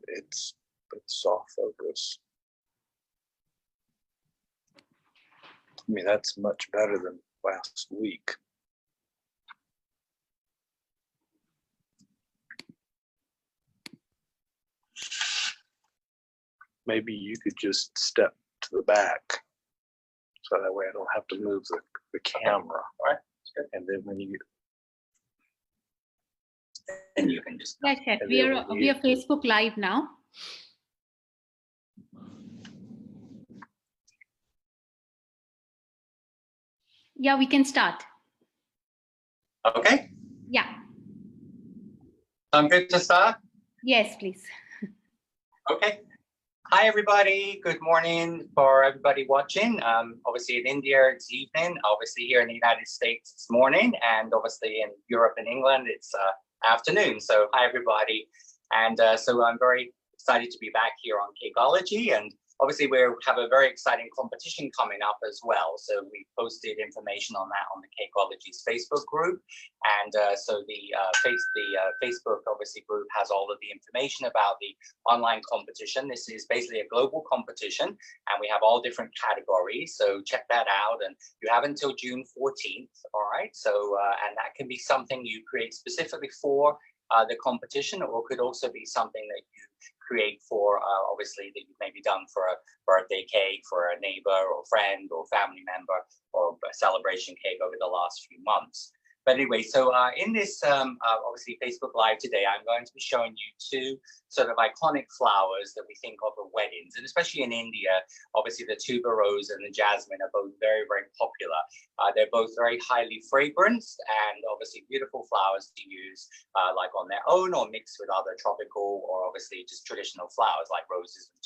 it's soft focus. I mean, that's much better than last week. Maybe you could just step to the back, so that way I don't have to move the camera. Right. And then when you and you can just Yes, yes. We are Facebook Live now. Yeah, we can start. okay. Yeah. I'm good to start. Yes, please. Okay. Hi, everybody. Good morning for everybody watching. Obviously in India, it's evening. Obviously here in the United States, it's morning. And obviously in Europe and England, it's afternoon. So hi, everybody. And so I'm very excited to be back here on Cakeology. And obviously we have a very exciting competition coming up as well. So we posted information on that on the Cakeology's Facebook group. And so the Facebook obviously group has all of the information about the online competition. This is basically a global competition and we have all different categories. So check that out, and you have until June 14th. All right. So and that can be something you create specifically for the competition, or could also be something that you create for obviously that you've maybe done for a birthday cake for a neighbor or friend or family member, or a celebration cake over the last few months. But anyway, so in this obviously Facebook Live today, I'm going to be showing you two sort of iconic flowers that we think of at weddings, and especially in India, obviously the tuberose and the jasmine are both very, very popular. They're both very highly fragrant and obviously beautiful flowers to use like on their own or mixed with other tropical or obviously just traditional flowers like roses and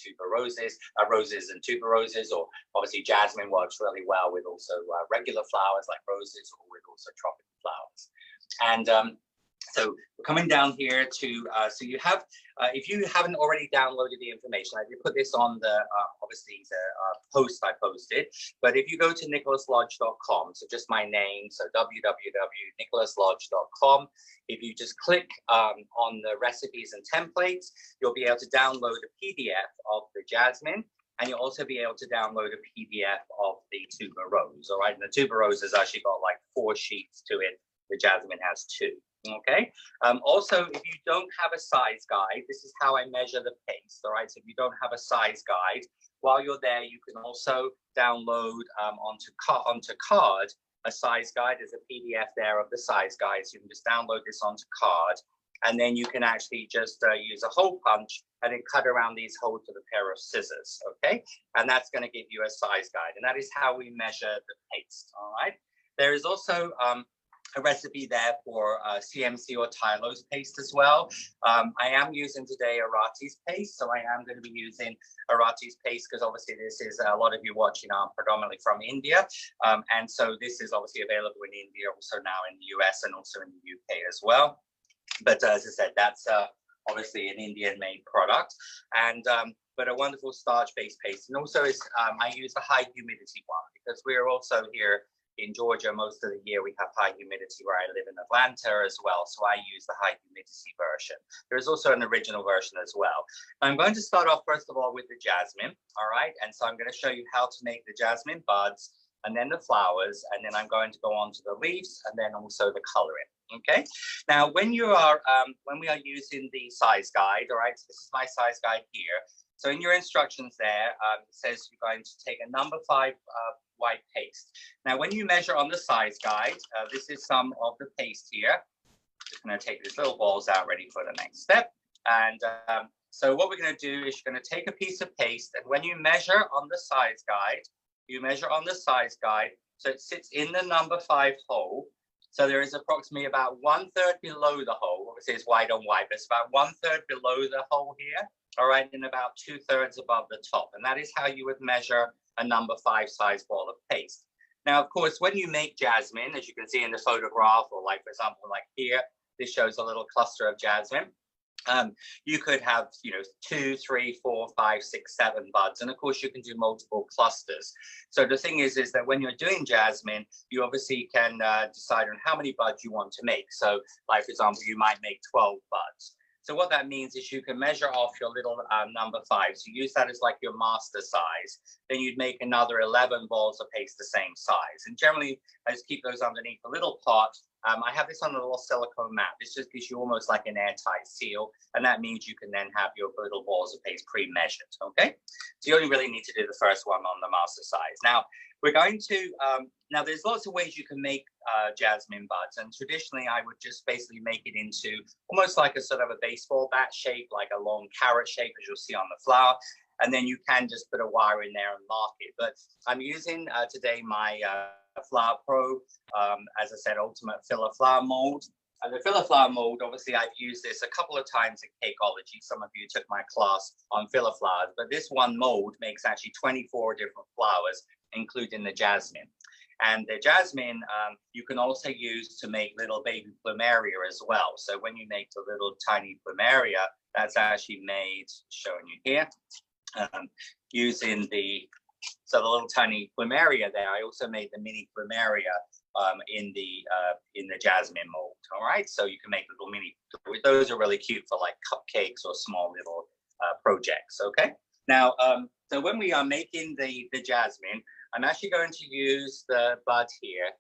tuberoses, or obviously jasmine works really well with also regular flowers like roses, or with also tropical flowers. And so we're coming down here to, so you have, if you haven't already downloaded the information, I did put this on the, obviously the post I posted, but if you go to nicholaslodge.com, so just my name, so www.nicholaslodge.com, if you just click on the recipes and templates, you'll be able to download a PDF of the jasmine, and you'll also be able to download a PDF of the tuberose, all right? And the tuberose has actually got like 4 sheets to it. The jasmine has 2, okay? Also, if you don't have a size guide, this is how I measure the paste, all right? So if you don't have a size guide, while you're there, you can also download onto card a size guide. There's a PDF there of the size guide, so you can just download this onto card. And then you can actually just use a hole punch and then cut around these holes with a pair of scissors, okay? And that's going to give you a size guide. And that is how we measure the paste, all right? There is also a recipe there for CMC or Tylose paste as well. I am using today Arati's paste, so I am going to be using Arati's paste because obviously this is, a lot of you watching are predominantly from India. And so this is obviously available in India, also now in the US and also in the UK as well. But as I said, that's obviously an Indian-made product, and but a wonderful starch-based paste. And also, I use the high humidity one because we're also here in Georgia. Most of the year we have high humidity where I live in Atlanta as well, so I use the high humidity version. There's also an original version as well. I'm going to start off first of all with the jasmine, all right? And so I'm going to show you how to make the jasmine buds, and then the flowers, and then I'm going to go on to the leaves, and then also the coloring. Okay. Now, when we are using the size guide, all right, so this is my size guide here. So in your instructions there, it says you're going to take a number 5 white paste. Now, when you measure on the size guide, this is some of the paste here. Just going to take these little balls out ready for the next step. And so what we're going to do is you're going to take a piece of paste, and when you measure on the size guide, you measure on the size guide, so it sits in the number 5 hole. So there is approximately about 1/3 below the hole. Obviously it's white on white, but it's about 1/3 below the hole here. All right, and about 2/3 above the top. And that is how you would measure a number 5 size ball of paste. Now, of course, when you make jasmine, as you can see in the photograph, or like, for example, like here, this shows a little cluster of jasmine. You could have, 2, 3, 4, 5, 6, 7 buds. And of course, you can do multiple clusters. So the thing is that when you're doing jasmine, you obviously can decide on how many buds you want to make. So like, for example, you might make 12 buds. So what that means is you can measure off your little number 5. So use that as like your master size. Then you'd make another 11 balls of paste the same size. And generally, I just keep those underneath a little pot. I have this on a little silicone mat. This just gives you almost like an airtight seal. And that means you can then have your little balls of paste pre-measured, okay? So you only really need to do the first one on the master size. Now, we're going to, now there's lots of ways you can make jasmine buds. And traditionally, I would just basically make it into almost like a sort of a baseball bat shape, like a long carrot shape, as you'll see on the flower. And then you can just put a wire in there and mark it. But I'm using today my Flower Pro, as I said, Ultimate Filler Flower Mold. And the filler flower mold, obviously, I've used this a couple of times in Cakeology. Some of you took my class on filler flowers, but this one mold makes actually 24 different flowers, including the jasmine. And the jasmine, you can also use to make little baby plumeria as well. So when you make the little tiny plumeria, that's actually made, showing you here, using the little tiny plumeria there. I also made the mini plumeria in the jasmine mold. All right, so you can make little mini. Those are really cute for like cupcakes or small little projects. Okay. Now, so when we are making the jasmine, I'm actually going to use the buds here.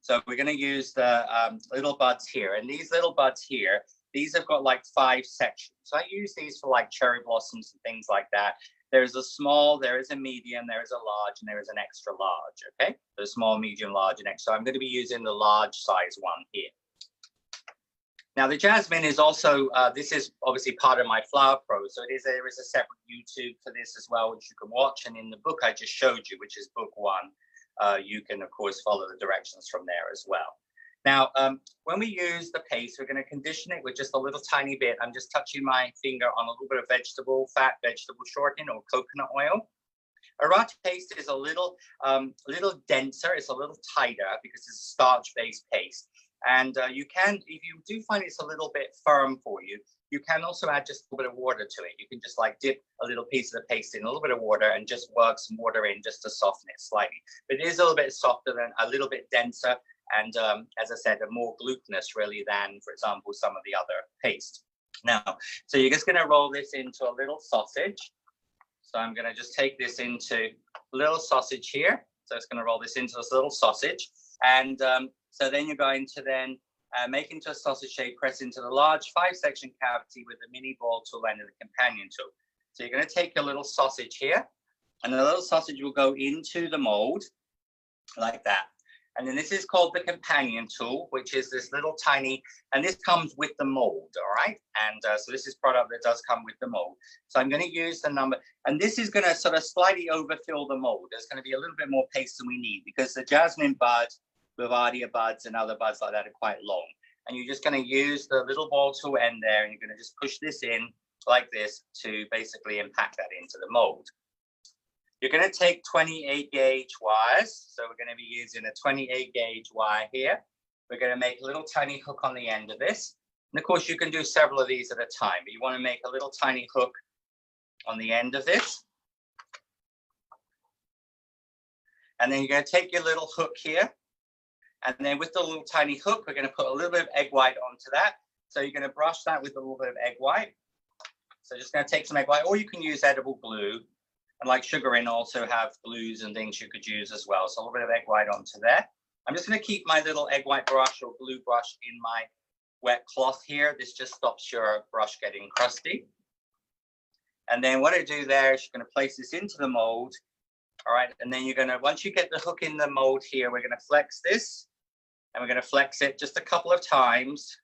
So we're going to use the little buds here, and these little buds here, these have got like 5 sections. So I use these for like cherry blossoms and things like that. There's a small, there is a medium, there is a large, and there is an extra large, okay? The small, medium, large, and extra. So I'm going to be using the large size one here. Now the jasmine is also, this is obviously part of my Flower Pro, so there is a separate YouTube for this as well, which you can watch. And in the book I just showed you, which is book 1, you can of course follow the directions from there as well. Now, when we use the paste, we're going to condition it with just a little tiny bit. I'm just touching my finger on a little bit of vegetable fat, vegetable shortening, or coconut oil. A raw paste is a little denser. It's a little tighter because it's a starch-based paste. And you can, if you do find it's a little bit firm for you, you can also add just a little bit of water to it. You can just like dip a little piece of the paste in a little bit of water and just work some water in just to soften it slightly. But it is a little bit softer, than a little bit denser. And as I said, a more glutinous really than, for example, some of the other paste. Now, so you're just going to roll this into a little sausage. So I'm going to just take this into a little sausage here. So it's going to roll this into this little sausage. And so then you're going to then make into a sausage shape, press into the large 5-section cavity with the mini ball tool and the companion tool. So you're going to take your little sausage here, and the little sausage will go into the mold like that. And then this is called the companion tool, which is this little tiny, and this comes with the mold, all right? And so this is product that does come with the mold. So I'm going to use the number, and this is going to sort of slightly overfill the mold. There's going to be a little bit more paste than we need because the jasmine bud, Bavaria buds, and other buds like that are quite long. And you're just going to use the little ball tool end there, and you're going to just push this in like this to basically impact that into the mold. You're going to take 28 gauge wires. So we're going to be using a 28 gauge wire here. We're going to make a little tiny hook on the end of this. And of course, you can do several of these at a time, but you want to make a little tiny hook on the end of this. And then you're going to take your little hook here. And then with the little tiny hook, we're going to put a little bit of egg white onto that. So you're going to brush that with a little bit of egg white. So just going to take some egg white, or you can use edible glue. And like Sugar In also have glues and things you could use as well. So a little bit of egg white onto there. I'm just going to keep my little egg white brush or glue brush in my wet cloth here. This just stops your brush getting crusty. And then what I do there is you're going to place this into the mold. All right. And then you're going to, once you get the hook in the mold here, we're going to flex this. And we're going to flex it just a couple of times.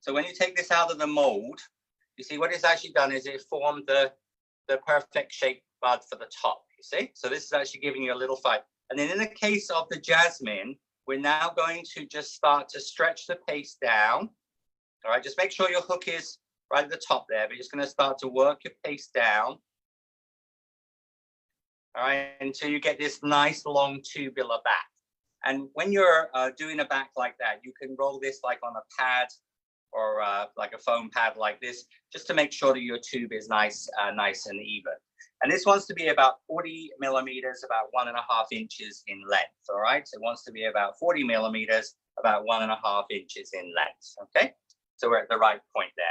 So when you take this out of the mold, you see what it's actually done is it formed the perfect shaped bud for the top, you see? So this is actually giving you a little fight. And then in the case of the jasmine, we're now going to just start to stretch the paste down. All right, just make sure your hook is right at the top there, but you're just going to start to work your paste down. All right, until you get this nice long tubular back. And when you're doing a back like that, you can roll this like on a pad or like a foam pad like this, just to make sure that your tube is nice and even. And this wants to be about 40 millimeters, about 1.5 inches in length, all right? So it wants to be about 40 millimeters, about 1.5 inches in length, okay? So we're at the right point there.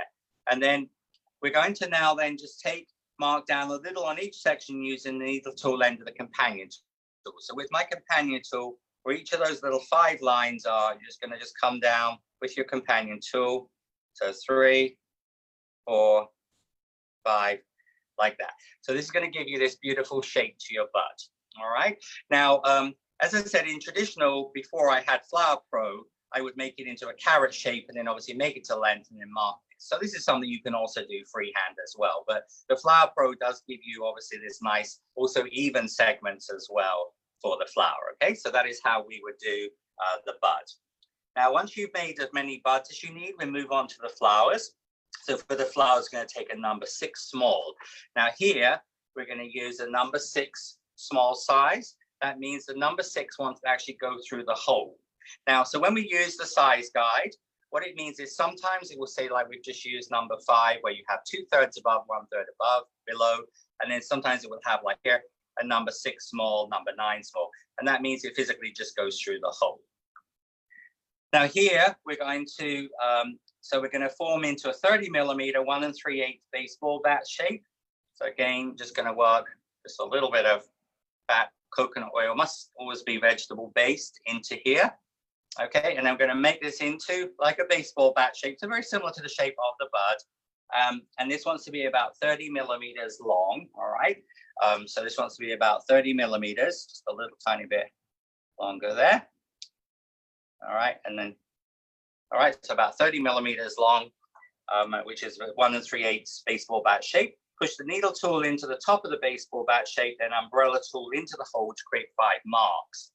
And then we're going to now then just mark down a little on each section using the needle tool end of the companion tool. So with my companion tool, where each of those little 5 lines are, you're just going to just come down with your companion tool. So 3, 4, 5, like that. So this is going to give you this beautiful shape to your bud. All right. Now, as I said, in traditional, before I had Flower Pro, I would make it into a carrot shape and then obviously make it to length and then mark it. So this is something you can also do freehand as well. But the Flower Pro does give you obviously this nice, also even segments as well for the flower. Okay, so that is how we would do the bud. Now, once you've made as many buds as you need, we move on to the flowers. So for the flowers, going to take a number 6 small. Now here, we're going to use a number 6 small size. That means the number 6 wants to actually go through the hole. Now, so when we use the size guide, what it means is sometimes it will say like we've just used number 5, where you have 2/3 above, 1/3 above, below, and then sometimes it will have like here a number 6 small, number 9 small, and that means it physically just goes through the hole. Now here we're going to so we're going to form into a 30 millimeter 1 3/8 baseball bat shape. So again, just going to work just a little bit of fat coconut oil, must always be vegetable based, into here. Okay, and I'm going to make this into like a baseball bat shape, so very similar to the shape of the bud. And this wants to be about 30 millimeters long. All right, so this wants to be about 30 millimeters, just a little tiny bit longer there. All right, and then, all right, so about 30 millimeters long, which is 1 3/8 baseball bat shape. Push the needle tool into the top of the baseball bat shape, then umbrella tool into the hole to create 5 marks.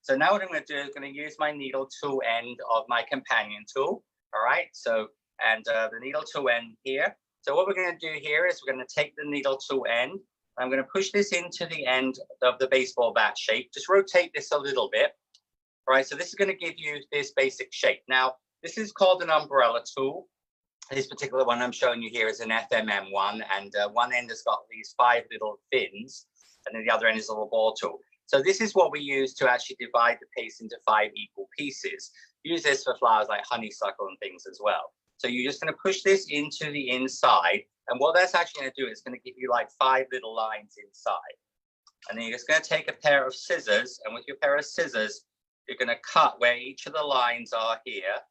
So now what I'm going to do is going to use my needle tool end of my companion tool. All right, so, and the needle tool end here. So what we're going to do here is we're going to take the needle tool end. I'm going to push this into the end of the baseball bat shape. Just rotate this a little bit. All right, so this is going to give you this basic shape. Now, this is called an umbrella tool. This particular one I'm showing you here is an FMM one, and one end has got these 5 little fins, and then the other end is a little ball tool. So this is what we use to actually divide the paste into 5 equal pieces. Use this for flowers like honeysuckle and things as well. So you're just going to push this into the inside, and what that's actually going to do is going to give you like 5 little lines inside. And then you're just going to take a pair of scissors, and with your pair of scissors, you're going to cut where each of the lines are here.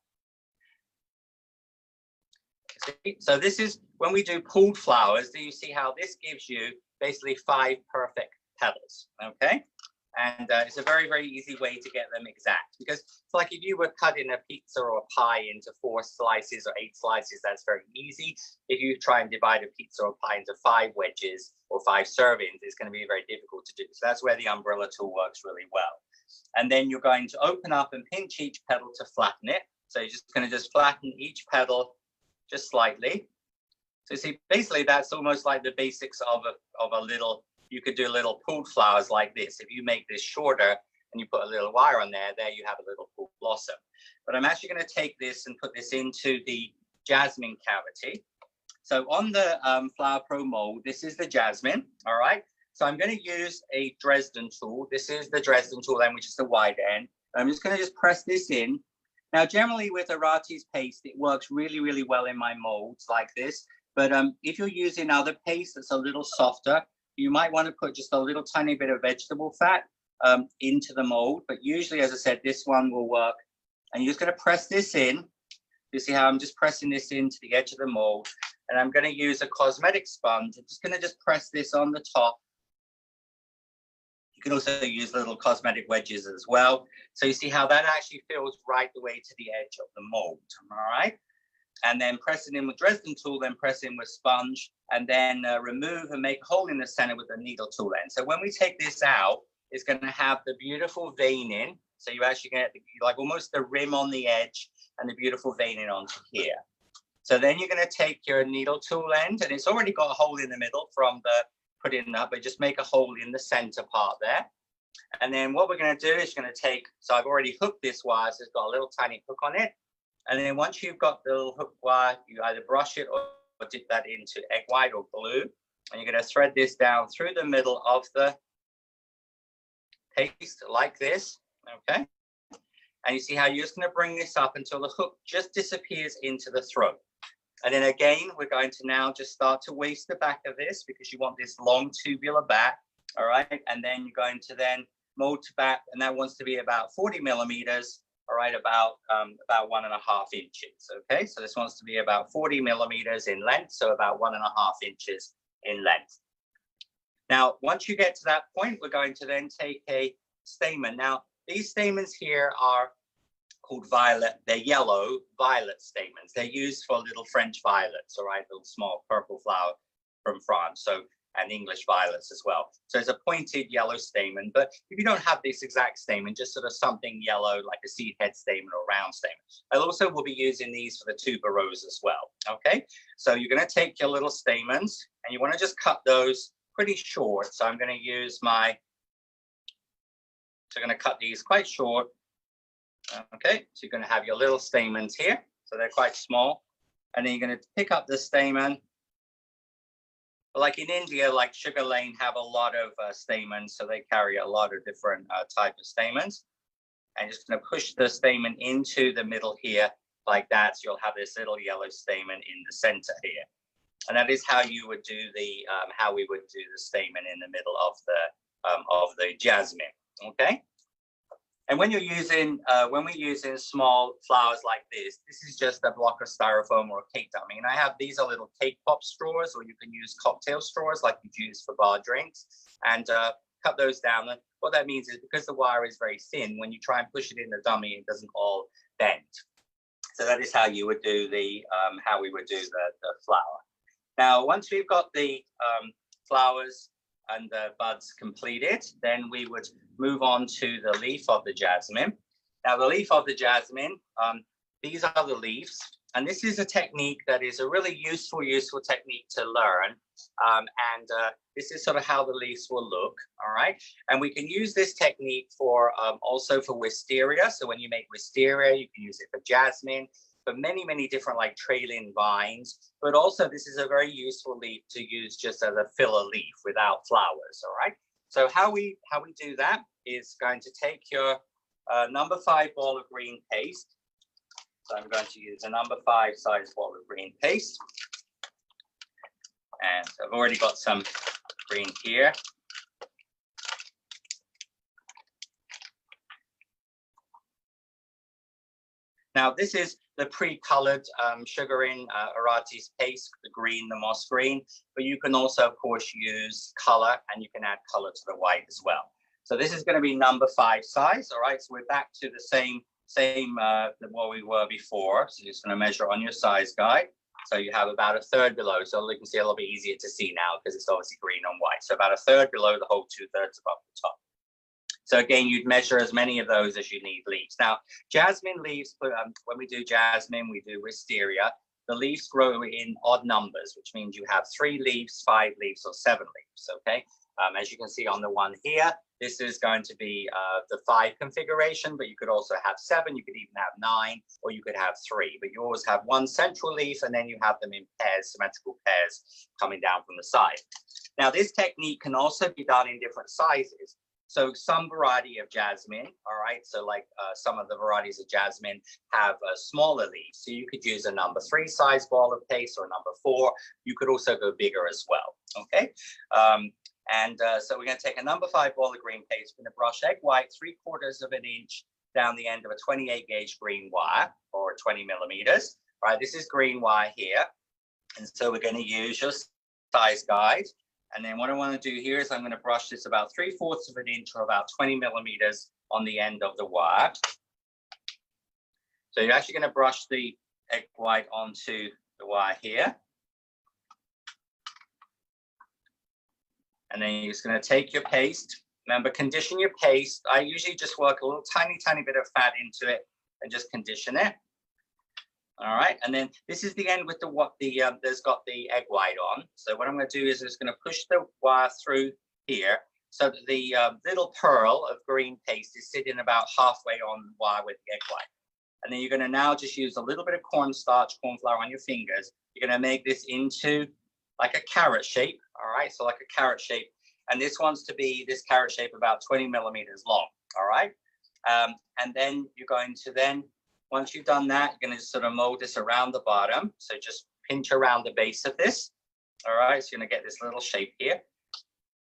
So this is when we do pulled flowers. Do you see how this gives you basically 5 perfect petals? Okay, and it's a very, very easy way to get them exact, because it's like if you were cutting a pizza or a pie into 4 slices or 8 slices, that's very easy. If you try and divide a pizza or pie into 5 wedges or 5 servings, it's going to be very difficult to do. So that's where the umbrella tool works really well. And then you're going to open up and pinch each petal to flatten it. So you're just going to just flatten each petal just slightly. So you see, basically that's almost like the basics of a little, you could do little pulled flowers like this. If you make this shorter and you put a little wire on there, you have a little pulled blossom. But I'm actually going to take this and put this into the jasmine cavity. So on the Flower Pro mold, this is the jasmine, all right? So I'm going to use a Dresden tool. This is the Dresden tool end, which is the wide end. I'm just going to just press this in. Now, generally with Arati's paste, it works really, really well in my molds like this. But if you're using other paste that's a little softer, you might want to put just a little tiny bit of vegetable fat into the mold. But usually, as I said, this one will work. And you're just going to press this in. You see how I'm just pressing this into the edge of the mold. And I'm going to use a cosmetic sponge. I'm just going to just press this on the top. You can also use little cosmetic wedges as well. So you see how that actually fills right the way to the edge of the mold, all right? And then press it in with Dresden tool, then press in with sponge, and then remove and make a hole in the center with the needle tool end. So when we take this out, it's going to have the beautiful veining. So you actually get like almost the rim on the edge and the beautiful veining onto here. So then you're going to take your needle tool end, and it's already got a hole in the middle from the put in that, but just make a hole in the center part there. And then what we're going to do is going to take, so I've already hooked this wire, so it's got a little tiny hook on it. And then once you've got the little hook wire, you either brush it or dip that into egg white or glue. And you're going to thread this down through the middle of the paste like this, okay? And you see how you're just going to bring this up until the hook just disappears into the throat. And then again, we're going to now just start to waste the back of this because you want this long tubular back. All right. And then you're going to then mold to back, and that wants to be about 40 millimeters. All right, about 1.5 inches. Okay, so this wants to be about 40 millimeters in length, so about 1.5 inches in length. Now, once you get to that point, we're going to then take a stamen. Now, these stamens here are called violet. They're yellow violet stamens. They're used for little French violets, all right, little small purple flower from France. So, and English violets as well. So it's a pointed yellow stamen, but if you don't have this exact stamen, just sort of something yellow like a seed head stamen or round stamen. I also will be using these for the tuberose as well, okay? So you're gonna take your little stamens and you wanna just cut those pretty short. So I'm gonna use my, so I'm gonna cut these quite short, okay? So you're gonna have your little stamens here. So they're quite small. And then you're gonna pick up the stamen. Like in India, like Sugar Lane have a lot of stamens, so they carry a lot of different type of stamens. And just going to push the stamen into the middle here, like that. So you'll have this little yellow stamen in the center here, and that is how you would do the how we would do the stamen in the middle of the jasmine. Okay. And when you're using, when we're using small flowers like this is just a block of styrofoam or a cake dummy. And I have, these are little cake pop straws, or you can use cocktail straws like you use for bar drinks, and cut those down. And what that means is because the wire is very thin, when you try and push it in the dummy, it doesn't all bend. So that is how you would do the, how we would do the flower. Now, once we've got the flowers and the buds completed, then we would move on to the leaf of the jasmine. Now, the leaf of the jasmine, these are the leaves, and this is a technique that is a really useful technique to learn. This is sort of how the leaves will look, all right? And we can use this technique for also for wisteria. So when you make wisteria, you can use it for jasmine, for many different like trailing vines, but also this is a very useful leaf to use just as a filler leaf without flowers, all right? So how we do that is going to take your number 5 ball of green paste. So I'm going to use a number 5 size ball of green paste. And I've already got some green here. Now this is the pre-colored sugaring Arati's paste, the green, the moss green, but you can also, of course, use color, and you can add color to the white as well. So this is going to be number 5 size, all right? So we're back to the same what we were before. So you're just going to measure on your size guide. So you have about 1/3 below, so you can see a little bit easier to see now because it's obviously green on white. So about 1/3 below the whole 2/3 above the top. So again, you'd measure as many of those as you need leaves. Now, jasmine leaves, when we do jasmine, we do wisteria. The leaves grow in odd numbers, which means you have 3 leaves, 5 leaves, or 7 leaves, okay? As you can see on the one here, this is going to be the 5 configuration, but you could also have 7, you could even have 9, or you could have 3. But you always have one central leaf, and then you have them in pairs, symmetrical pairs, coming down from the side. Now, this technique can also be done in different sizes. So some variety of jasmine, all right, so like some of the varieties of jasmine have smaller leaves. So you could use a number 3 size ball of paste or a number 4. You could also go bigger as well, okay? So we're going to take a number 5 ball of green paste. We're going to brush egg white 3/4 of an inch down the end of a 28 gauge green wire, or 20 millimeters. All right, this is green wire here. And so we're going to use your size guide. And then what I want to do here is I'm going to brush this about 3/4 of an inch, or about 20 millimeters on the end of the wire. So you're actually going to brush the egg white onto the wire here. And then you're just going to take your paste. Remember, condition your paste. I usually just work a little tiny bit of fat into it and just condition it. All right, and then this is the end with there's got the egg white on. So what I'm going to do is I'm just going to push the wire through here so that the little pearl of green paste is sitting about halfway on the wire with the egg white. And then you're going to now just use a little bit of corn flour on your fingers. You're going to make this into like a carrot shape. All right, so like a carrot shape. And this wants to be, this carrot shape, about 20 millimeters long. All right. And then you're going to then, once you've done that, you're going to sort of mold this around the bottom. So just pinch around the base of this. All right, so you're going to get this little shape here.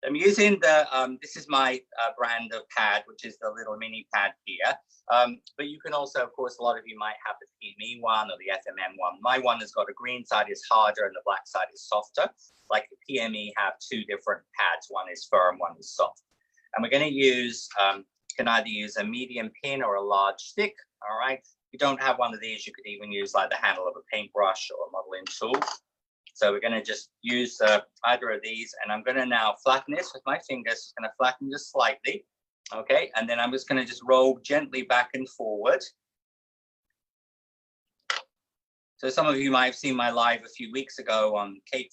I'm using the, this is my brand of pad, which is the little mini pad here. But you can also, of course, a lot of you might have the PME one or the FMM one. My one has got a green side is harder and the black side is softer. Like the PME have two different pads. One is firm, one is soft. And we're going to use, you can either use a medium pin or a large stick. All right. If you don't have one of these, you could even use like the handle of a paintbrush or a modeling tool. So we're going to just use either of these, and I'm going to now flatten this with my fingers. Just going to flatten just slightly, okay? And then I'm just going to just roll gently back and forward. So some of you might have seen my live a few weeks ago on Cake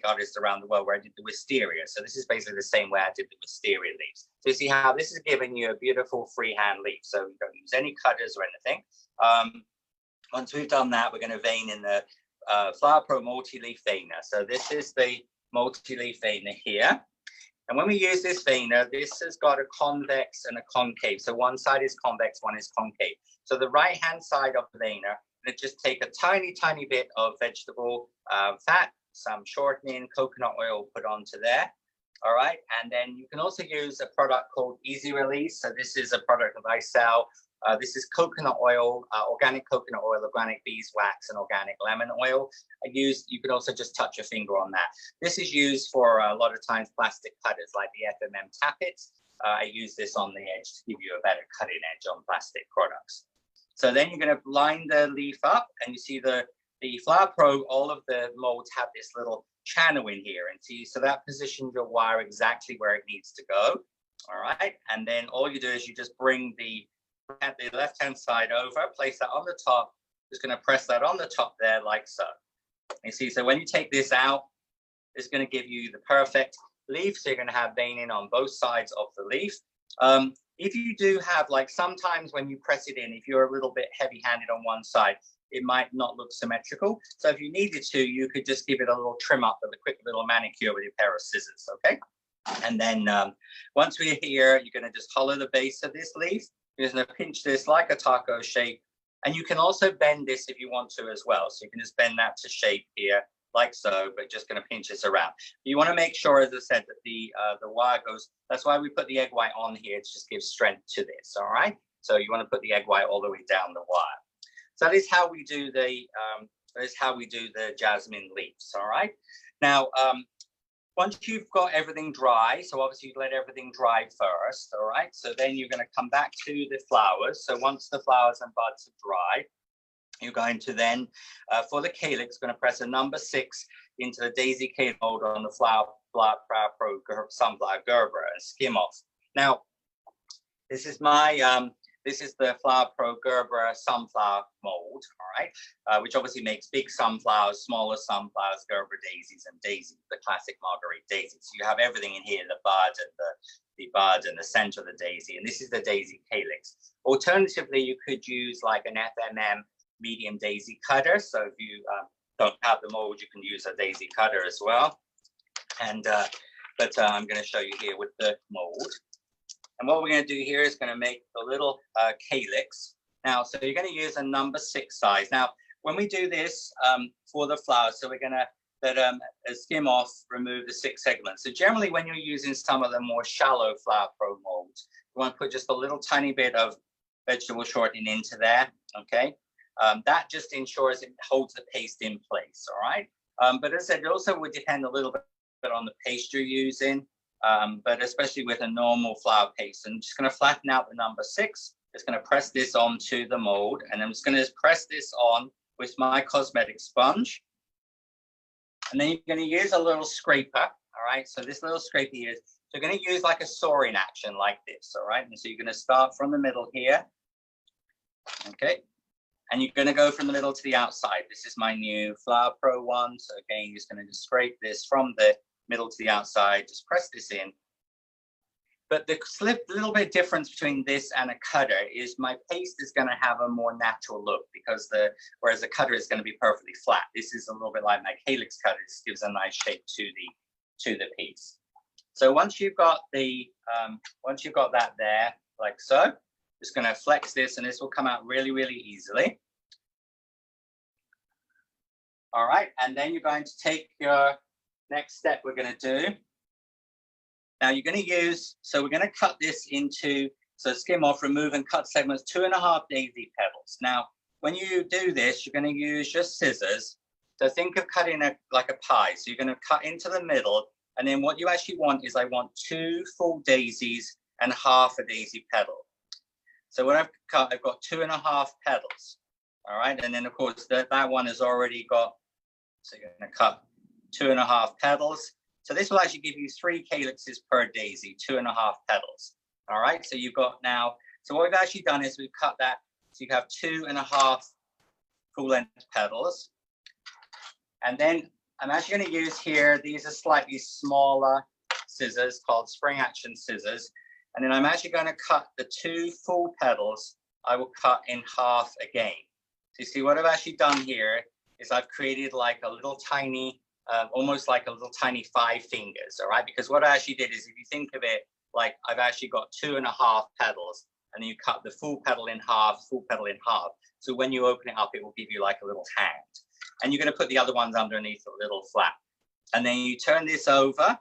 Artists Around the World, where I did the wisteria. So this is basically the same way I did the wisteria leaves. So you see how this is giving you a beautiful freehand leaf. So you don't use any cutters or anything. Once we've done that, we're going to vein in the Flower Pro multi-leaf veiner. So this is the multi-leaf veiner here. And when we use this veiner, this has got a convex and a concave. So one side is convex, one is concave. So the right-hand side of the veiner, let's just take a tiny, tiny bit of vegetable fat, some shortening, coconut oil put onto there. All right. And then you can also use a product called Easy Release. So this is a product that I sell. This is coconut oil, organic coconut oil, organic beeswax, and organic lemon oil. You can also just touch your finger on that. This is used for a lot of times plastic cutters like the FMM tappets. I use this on the edge to give you a better cutting edge on plastic products. So then you're going to line the leaf up, and you see the Flower Pro, all of the molds have this little channel in here. And see, so that positions your wire exactly where it needs to go. All right. And then all you do is you just bring the left-hand side over, place that on the top, just going to press that on the top there like so. You see, so when you take this out, it's going to give you the perfect leaf. So you're going to have veining on both sides of the leaf. If you do have, like sometimes when you press it in, if you're a little bit heavy-handed on one side, it might not look symmetrical. So if you needed to, you could just give it a little trim up with a quick little manicure with a pair of scissors, okay? And then once we're here, you're going to just hollow the base of this leaf. You're just going to pinch this like a taco shape. And you can also bend this if you want to as well. So you can just bend that to shape here like so, but just going to pinch this around. You want to make sure, as I said, that the wire goes, that's why we put the egg white on here. It just gives strength to this, all right? So you want to put the egg white all the way down the wire. So that is how we do the jasmine leaves, all right? Now, once you've got everything dry, so obviously you let everything dry first, all right? So then you're going to come back to the flowers. So once the flowers and buds are dry, you're going to then, for the calyx, going to press a number 6 into the daisy calyx mold on the Flower Pro Sunflower Gerber and skim off. Now, this is my, this is the Flower Pro Gerber sunflower mold, all right, which obviously makes big sunflowers, smaller sunflowers, Gerber daisies, and daisies, the classic Marguerite daisy. So you have everything in here, the bud and the center of the daisy, and this is the daisy calyx. Alternatively, you could use like an FMM medium daisy cutter. So if you don't have the mold, you can use a daisy cutter as well. And I'm going to show you here with the mold. And what we're going to do here is going to make the little calyx. Now, so you're going to use a number 6 size. Now, when we do this for the flowers, so we're going to skim off, remove the 6 segments. So generally, when you're using some of the more shallow Flower Pro molds, you want to put just a little tiny bit of vegetable shortening into there, okay? That just ensures it holds the paste in place, all right? But as I said, it also would depend a little bit on the paste you're using. But especially with a normal flower paste. I'm just going to flatten out the number 6. Just going to press this onto the mold, and I'm just going to press this on with my cosmetic sponge. And then you're going to use a little scraper, all right? So this little scraper here, so you're going to use like a sawing action like this, all right? And so you're going to start from the middle here, okay? And you're going to go from the middle to the outside. This is my new Flower Pro one. So again, you're just going to just scrape this from the middle to the outside, just press this in. But the little bit difference between this and a cutter is my paste is going to have a more natural look, because whereas a cutter is going to be perfectly flat. This is a little bit like my calyx cutter. This gives a nice shape to the piece. So once you've got that there, like so, Just going to flex this and this will come out really, really easily. All right, and then you're going to take your next step we're going to do. Now you're going to use, so we're going to cut this into, so skim off, remove and cut segments 2.5 daisy petals. Now, when you do this, you're going to use your scissors. So think of cutting like a pie. So you're going to cut into the middle, and then what you actually want is I want 2 full daisies and half a daisy petal. So what I've cut, I've got 2.5 petals. All right, and then of course that one has already got, so you're going to cut 2.5 petals. So this will actually give you 3 calyxes per daisy, 2.5 petals. All right, so you've got now, so what we've actually done is we've cut that, so you have 2.5 full length petals. And then I'm actually going to use here, these are slightly smaller scissors called spring action scissors. And then I'm actually going to cut the 2 full petals, I will cut in half again. So you see what I've actually done here is I've created like a little tiny, almost like a little tiny 5 fingers, all right? Because what I actually did is, if you think of it, like I've actually got 2.5 petals, and then you cut the full petal in half, full petal in half. So when you open it up, it will give you like a little hand. And you're going to put the other ones underneath a little flap. And then you turn this over.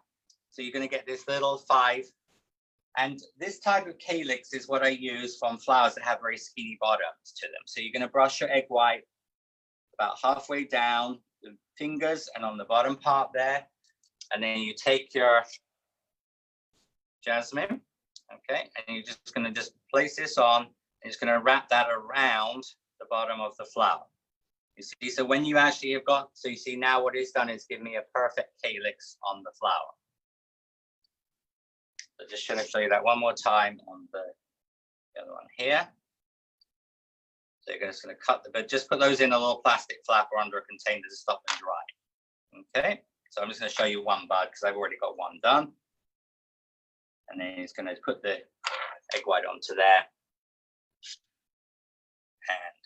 So you're going to get this little 5. And this type of calyx is what I use from flowers that have very skinny bottoms to them. So you're going to brush your egg white about halfway down the fingers and on the bottom part there. And then you take your jasmine, okay, and you're just going to just place this on, and it's going to wrap that around the bottom of the flower. You see, so when you actually have got, so you see now what it's done is give me a perfect calyx on the flower. So just going to show you that one more time on the other one here. So you're just going to cut the, but just put those in a little plastic flap or under a container to stop them dry. Okay, so I'm just going to show you one bud because I've already got one done. And then he's going to put the egg white onto there. And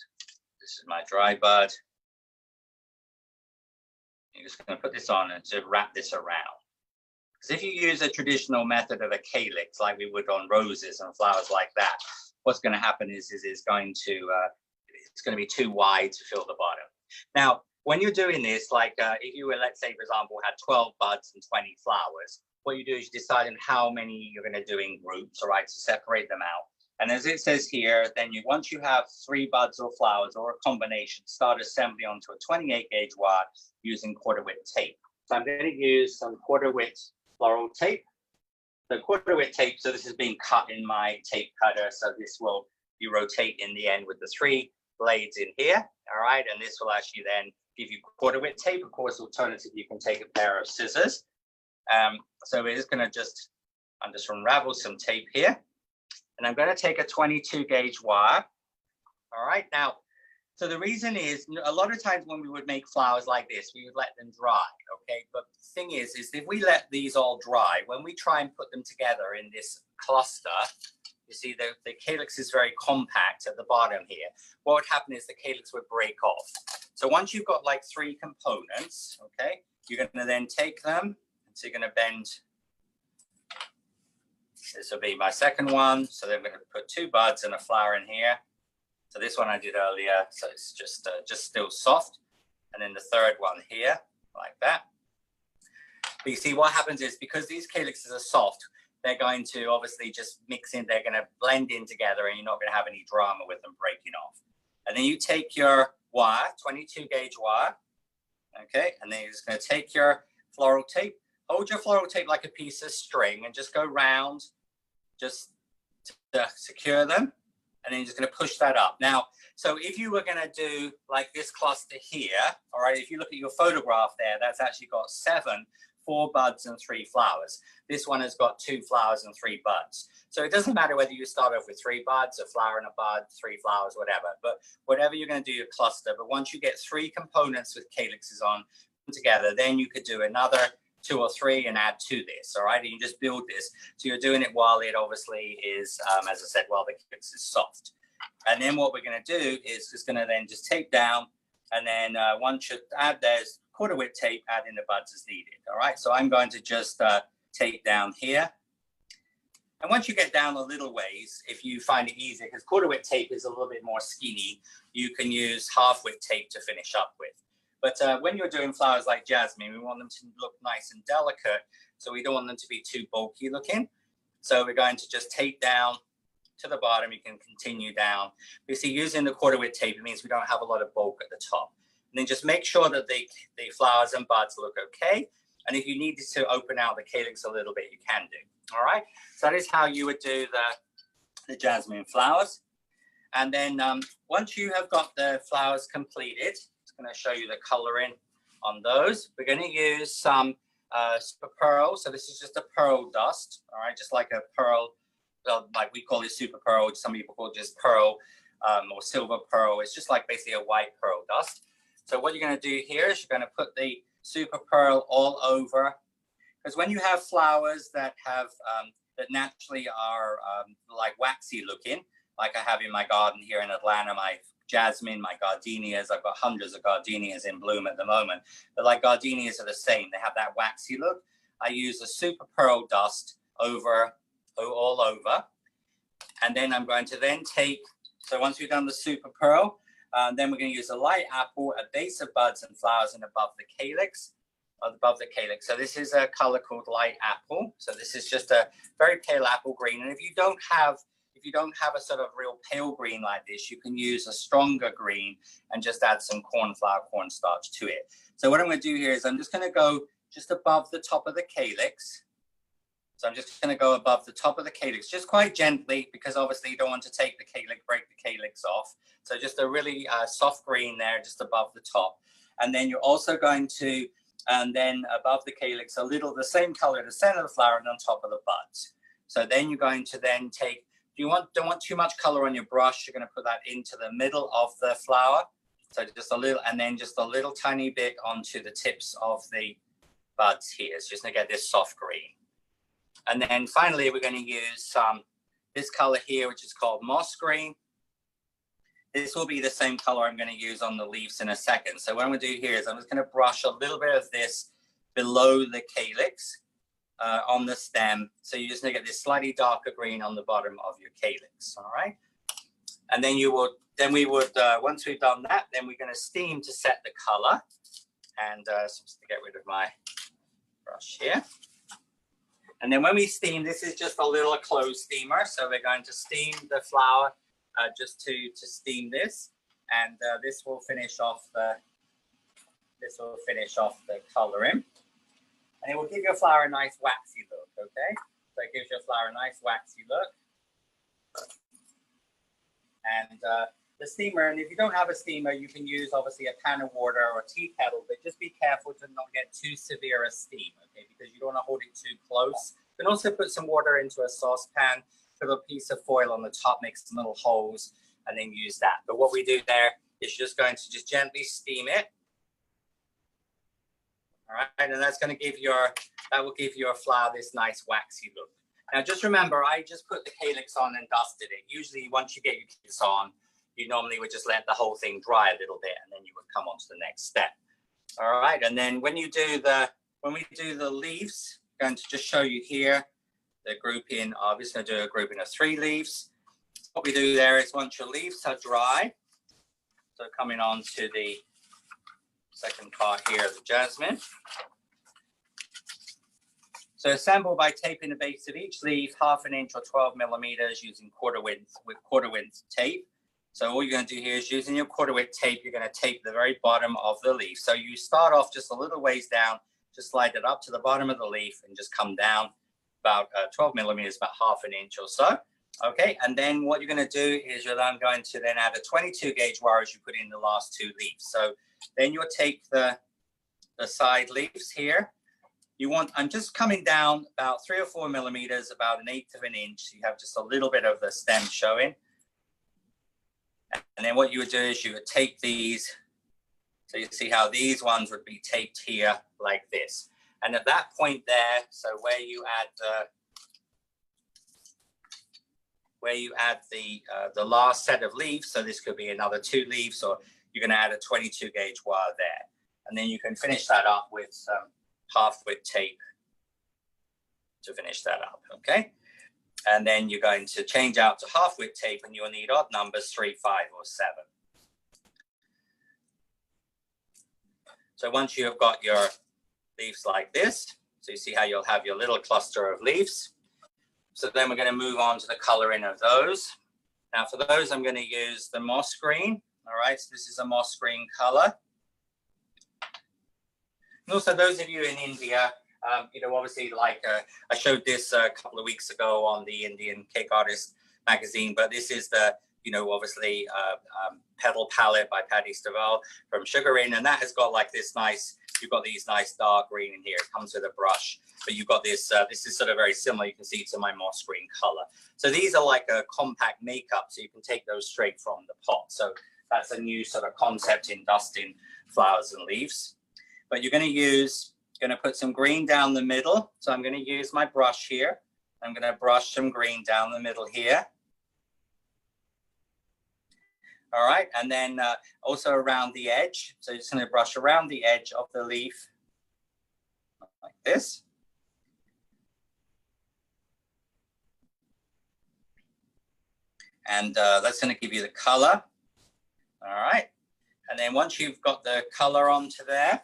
this is my dry bud. You're just going to put this on and to wrap this around. Because if you use a traditional method of a calyx, like we would on roses and flowers like that, what's going to happen is it's going to be too wide to fill the bottom. Now, when you're doing this, like if you were, let's say, for example, had 12 buds and 20 flowers, what you do is you decide on how many you're going to do in groups, all right, to separate them out. And as it says here, then once you have 3 buds or flowers or a combination, start assembly onto a 28 gauge wire using 1/4 width tape. So I'm going to use some 1/4 width floral tape. The 1/4 width tape, so this is being cut in my tape cutter. So this will, you rotate in the end with the 3 blades in here, all right? And this will actually then give you 1/4 width tape. Of course, alternative, you can take a pair of scissors. So it is going to just, I'm just unravel some tape here. And I'm going to take a 22 gauge wire. All right. Now, so the reason is a lot of times when we would make flowers like this, we would let them dry. Okay. But the thing is if we let these all dry, when we try and put them together in this cluster, you see the calyx is very compact at the bottom here. What would happen is the calyx would break off. So once you've got like 3 components, okay, you're going to then take them. So you're going to bend. This will be my second one. So then we're going to put 2 buds and a flower in here. So this one I did earlier. So it's just still soft. And then the third one here, like that. But you see what happens is because these calyxes are soft, they're going to obviously just mix in. They're going to blend in together and you're not going to have any drama with them breaking off. And then you take your wire, 22 gauge wire. Okay. And then you're just going to take your floral tape. Hold your floral tape like a piece of string and just go round just to secure them. And then you're just going to push that up. Now, so if you were going to do like this cluster here, all right, if you look at your photograph there, that's actually got 4 buds and 3 flowers. This one has got 2 flowers and 3 buds. So it doesn't matter whether you start off with 3 buds, a flower and a bud, 3 flowers, whatever. But whatever you're going to do your cluster. But once you get 3 components with calyxes on together, then you could do another 2 or 3 and add to this, all right? And you just build this. So you're doing it while it obviously is, as I said, while the calyx is soft. And then what we're going to do is just going to then just tape down. And then once you add, there's 1/4 width tape, add in the buds as needed, all right? So I'm going to just tape down here. And once you get down a little ways, if you find it easier, because quarter width tape is a little bit more skinny, you can use half width tape to finish up with. But when you're doing flowers like jasmine, we want them to look nice and delicate. So we don't want them to be too bulky looking. So we're going to just tape down to the bottom. You can continue down. You see, using the quarter width tape, it means we don't have a lot of bulk at the top. And then just make sure that the flowers and buds look okay. And if you needed to open out the calyx a little bit, you can do. All right. So that is how you would do the jasmine flowers. And then once you have got the flowers completed, I'm going to show you the coloring on those. We're going to use some super pearl. So this is just a pearl dust. All right. Just like a pearl, well, like we call it super pearl. Some people call it just pearl or silver pearl. It's just like basically a white pearl dust. So what you're going to do here is you're going to put the super pearl all over, because when you have flowers that have that naturally are like waxy looking, like I have in my garden here in Atlanta, my jasmine, my gardenias, I've got hundreds of gardenias in bloom at the moment, but like gardenias are the same, they have that waxy look. I use a super pearl dust all over, and then I'm going to then take, so once we've done the super pearl, then we're going to use a light apple, a base of buds and flowers, and above the calyx. So this is a color called light apple. So this is just a very pale apple green. And if you don't have a sort of real pale green like this, you can use a stronger green and just add some cornstarch to it. So what I'm going to do here is I'm just going to go just above the top of the calyx. So I'm just going to go above the top of the calyx, just quite gently, because obviously you don't want to take the calyx, break the calyx off. So just a really soft green there, just above the top. And then you're also going to, and then above the calyx, the same color, the center of the flower, and on top of the buds. So then you're going to then take, don't want too much color on your brush, you're going to put that into the middle of the flower. So just a little, and then just a little tiny bit onto the tips of the buds here. It's just going to get this soft green. And then finally, we're going to use this color here, which is called moss green. This will be the same color I'm going to use on the leaves in a second. So what I'm going to do here is I'm just going to brush a little bit of this below the calyx on the stem. So you're just going to get this slightly darker green on the bottom of your calyx. All right. And then once we've done that, then we're going to steam to set the color. And just to get rid of my brush here. And then when we steam, this is just a little closed steamer. So we're going to steam the flower just to steam this, and this will finish off the coloring, and it will give your flower a nice waxy look. Okay, so it gives your flower a nice waxy look. And the steamer, and if you don't have a steamer, you can use obviously a pan of water or a tea kettle, but just be careful to not get too severe a steam, okay, because you don't want to hold it too close. You can also put some water into a saucepan, put a piece of foil on the top, make some little holes, and then use that. But what we do there is just going to just gently steam it. All right, and that's going to give your flower this nice waxy look. Now just remember, I just put the calyx on and dusted it. Usually once you get your calyx on, you normally would just let the whole thing dry a little bit, and then you would come on to the next step. All right, and then when we do the leaves, I'm going to just show you here the grouping. Obviously, going to do a grouping of 3 leaves. What we do there is once your leaves are dry, so coming on to the second part here of the jasmine. So assemble by taping the base of each leaf 1/2 inch or 12 millimeters using quarter width tape. So all you're going to do here is using your quarter width tape, you're going to tape the very bottom of the leaf. So you start off just a little ways down, just slide it up to the bottom of the leaf and just come down about 12 millimeters, about 1/2 inch or so. Okay, and then what you're going to do is you're then going to then add a 22 gauge wire as you put in the last 2 leaves. So then you'll take the side leaves here. I'm just coming down about 3 or 4 millimeters, about 1/8 of an inch. So you have just a little bit of the stem showing. And then what you would do is you would take these. So you see how these ones would be taped here like this. And at that point there, so where you add the last set of leaves, so this could be another 2 leaves, or you're going to add a 22 gauge wire there. And then you can finish that up with some half width tape to finish that up, okay? And then you're going to change out to half width tape, and you'll need odd numbers 3, 5, or 7. So once you have got your leaves like this, so you see how you'll have your little cluster of leaves. So then we're going to move on to the coloring of those. Now for those, I'm going to use the moss green. All right, so this is a moss green color. And also those of you in India, you know, obviously like I showed this a couple of weeks ago on the Indian Cake Artist magazine, but this is the, you know, obviously Petal Palette by Paddy Stovall from Sugar In, and that has got like this nice, you've got these nice dark green in here. It comes with a brush, but you've got this, this is sort of very similar, you can see, to my moss green color. So these are like a compact makeup, so you can take those straight from the pot. So that's a new sort of concept in dusting flowers and leaves. But you're going to put some green down the middle. So I'm going to use my brush here. I'm going to brush some green down the middle here. All right, and then also around the edge. So just going to brush around the edge of the leaf like this. And that's going to give you the color. All right, and then once you've got the color onto there,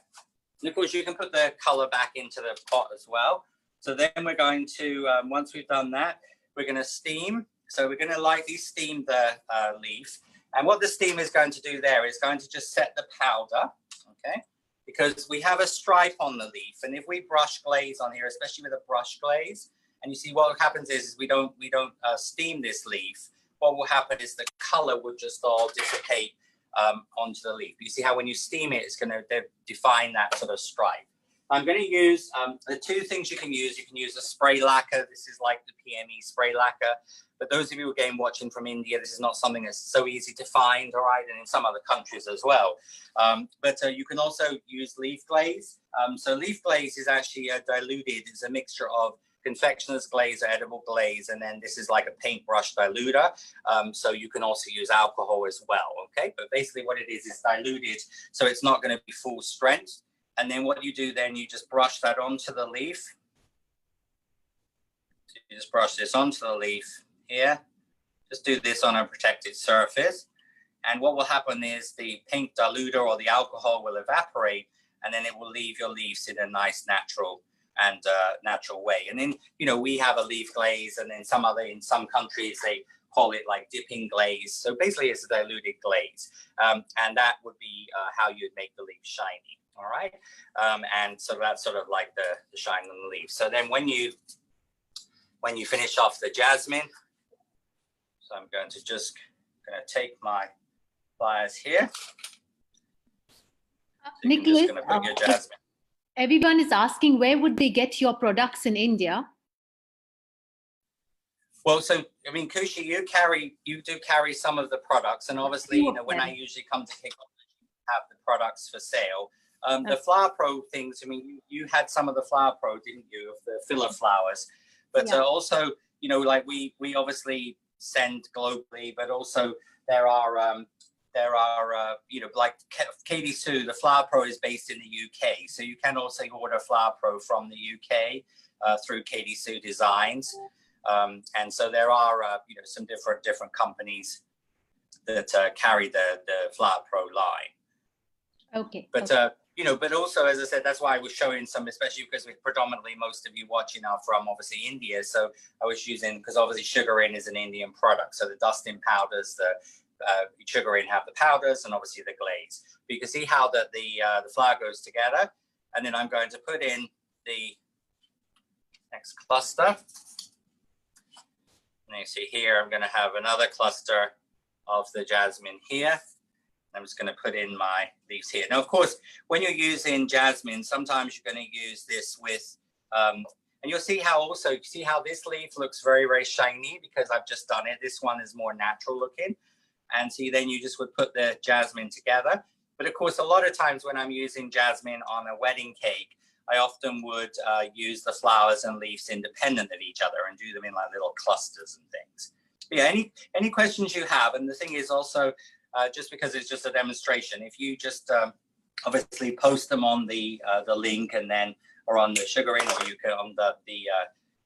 and of course you can put the color back into the pot as well. So then we're going to, once we've done that, we're going to steam. So we're going to lightly steam the leaf. And what the steam is going to do there is going to just set the powder, okay? Because we have a stripe on the leaf, and if we brush glaze on here, especially with a brush glaze, and you see what happens is we don't steam this leaf. What will happen is the color will just all dissipate onto the leaf. You see how when you steam it, it's going to define that sort of stripe. I'm going to use the two things you can use. You can use a spray lacquer. This is like the PME spray lacquer. But those of you again watching from India, this is not something that's so easy to find, all right, and in some other countries as well. But you can also use leaf glaze. So leaf glaze is actually diluted. It's a mixture of confectioner's glaze or edible glaze, and then this is like a paintbrush diluter. So you can also use alcohol as well, okay? But basically what it is diluted, so it's not going to be full strength. And then what you do then, you just brush that onto the leaf. So you just brush this onto the leaf here. Just do this on a protected surface. And what will happen is the paint diluter or the alcohol will evaporate, and then it will leave your leaves in a nice natural way. And then, you know, we have a leaf glaze, and then in some countries they call it like dipping glaze. So basically it's a diluted glaze. And that would be how you'd make the leaf shiny. All right. And so that's sort of like the shine on the leaf. So then when you finish off the jasmine, so I'm going to take my pliers here. So Nicholas, going to put your jasmine. Everyone is asking, where would they get your products in India? Well, so I mean, Kushi, you do carry some of the products, and obviously, you know, when I usually come to Cakeology, have the products for sale. The Flower Pro things, I mean, you had some of the Flower Pro, didn't you, of the filler flowers? But also, you know, like we obviously send globally, but also there are you know, like Katie Sue, the Flower Pro is based in the UK, so you can also order Flower Pro from the UK through Katie Sue Designs. And so there are you know, some different companies that carry the Flower Pro line. Okay. But you know, but also, as I said, that's why I was showing some, especially because we predominantly, most of you watching are from obviously India. So I was using, because obviously Sugar In is an Indian product. So the dusting powders, the Sugar In have the powders, and obviously the glaze. But you can see how the flower goes together. And then I'm going to put in the next cluster. And you see here, I'm going to have another cluster of the jasmine here. I'm just going to put in my leaves here. Now, of course, when you're using jasmine, sometimes you're going to use this with, and you'll see how also, see how this leaf looks very, very shiny because I've just done it. This one is more natural looking. And see, then you just would put the jasmine together. But of course, a lot of times when I'm using jasmine on a wedding cake, I often would use the flowers and leaves independent of each other and do them in like little clusters and things. But yeah, any questions you have? And the thing is also, just because it's just a demonstration, if you just obviously post them on the link and then, or on the Sugar In, or you can on the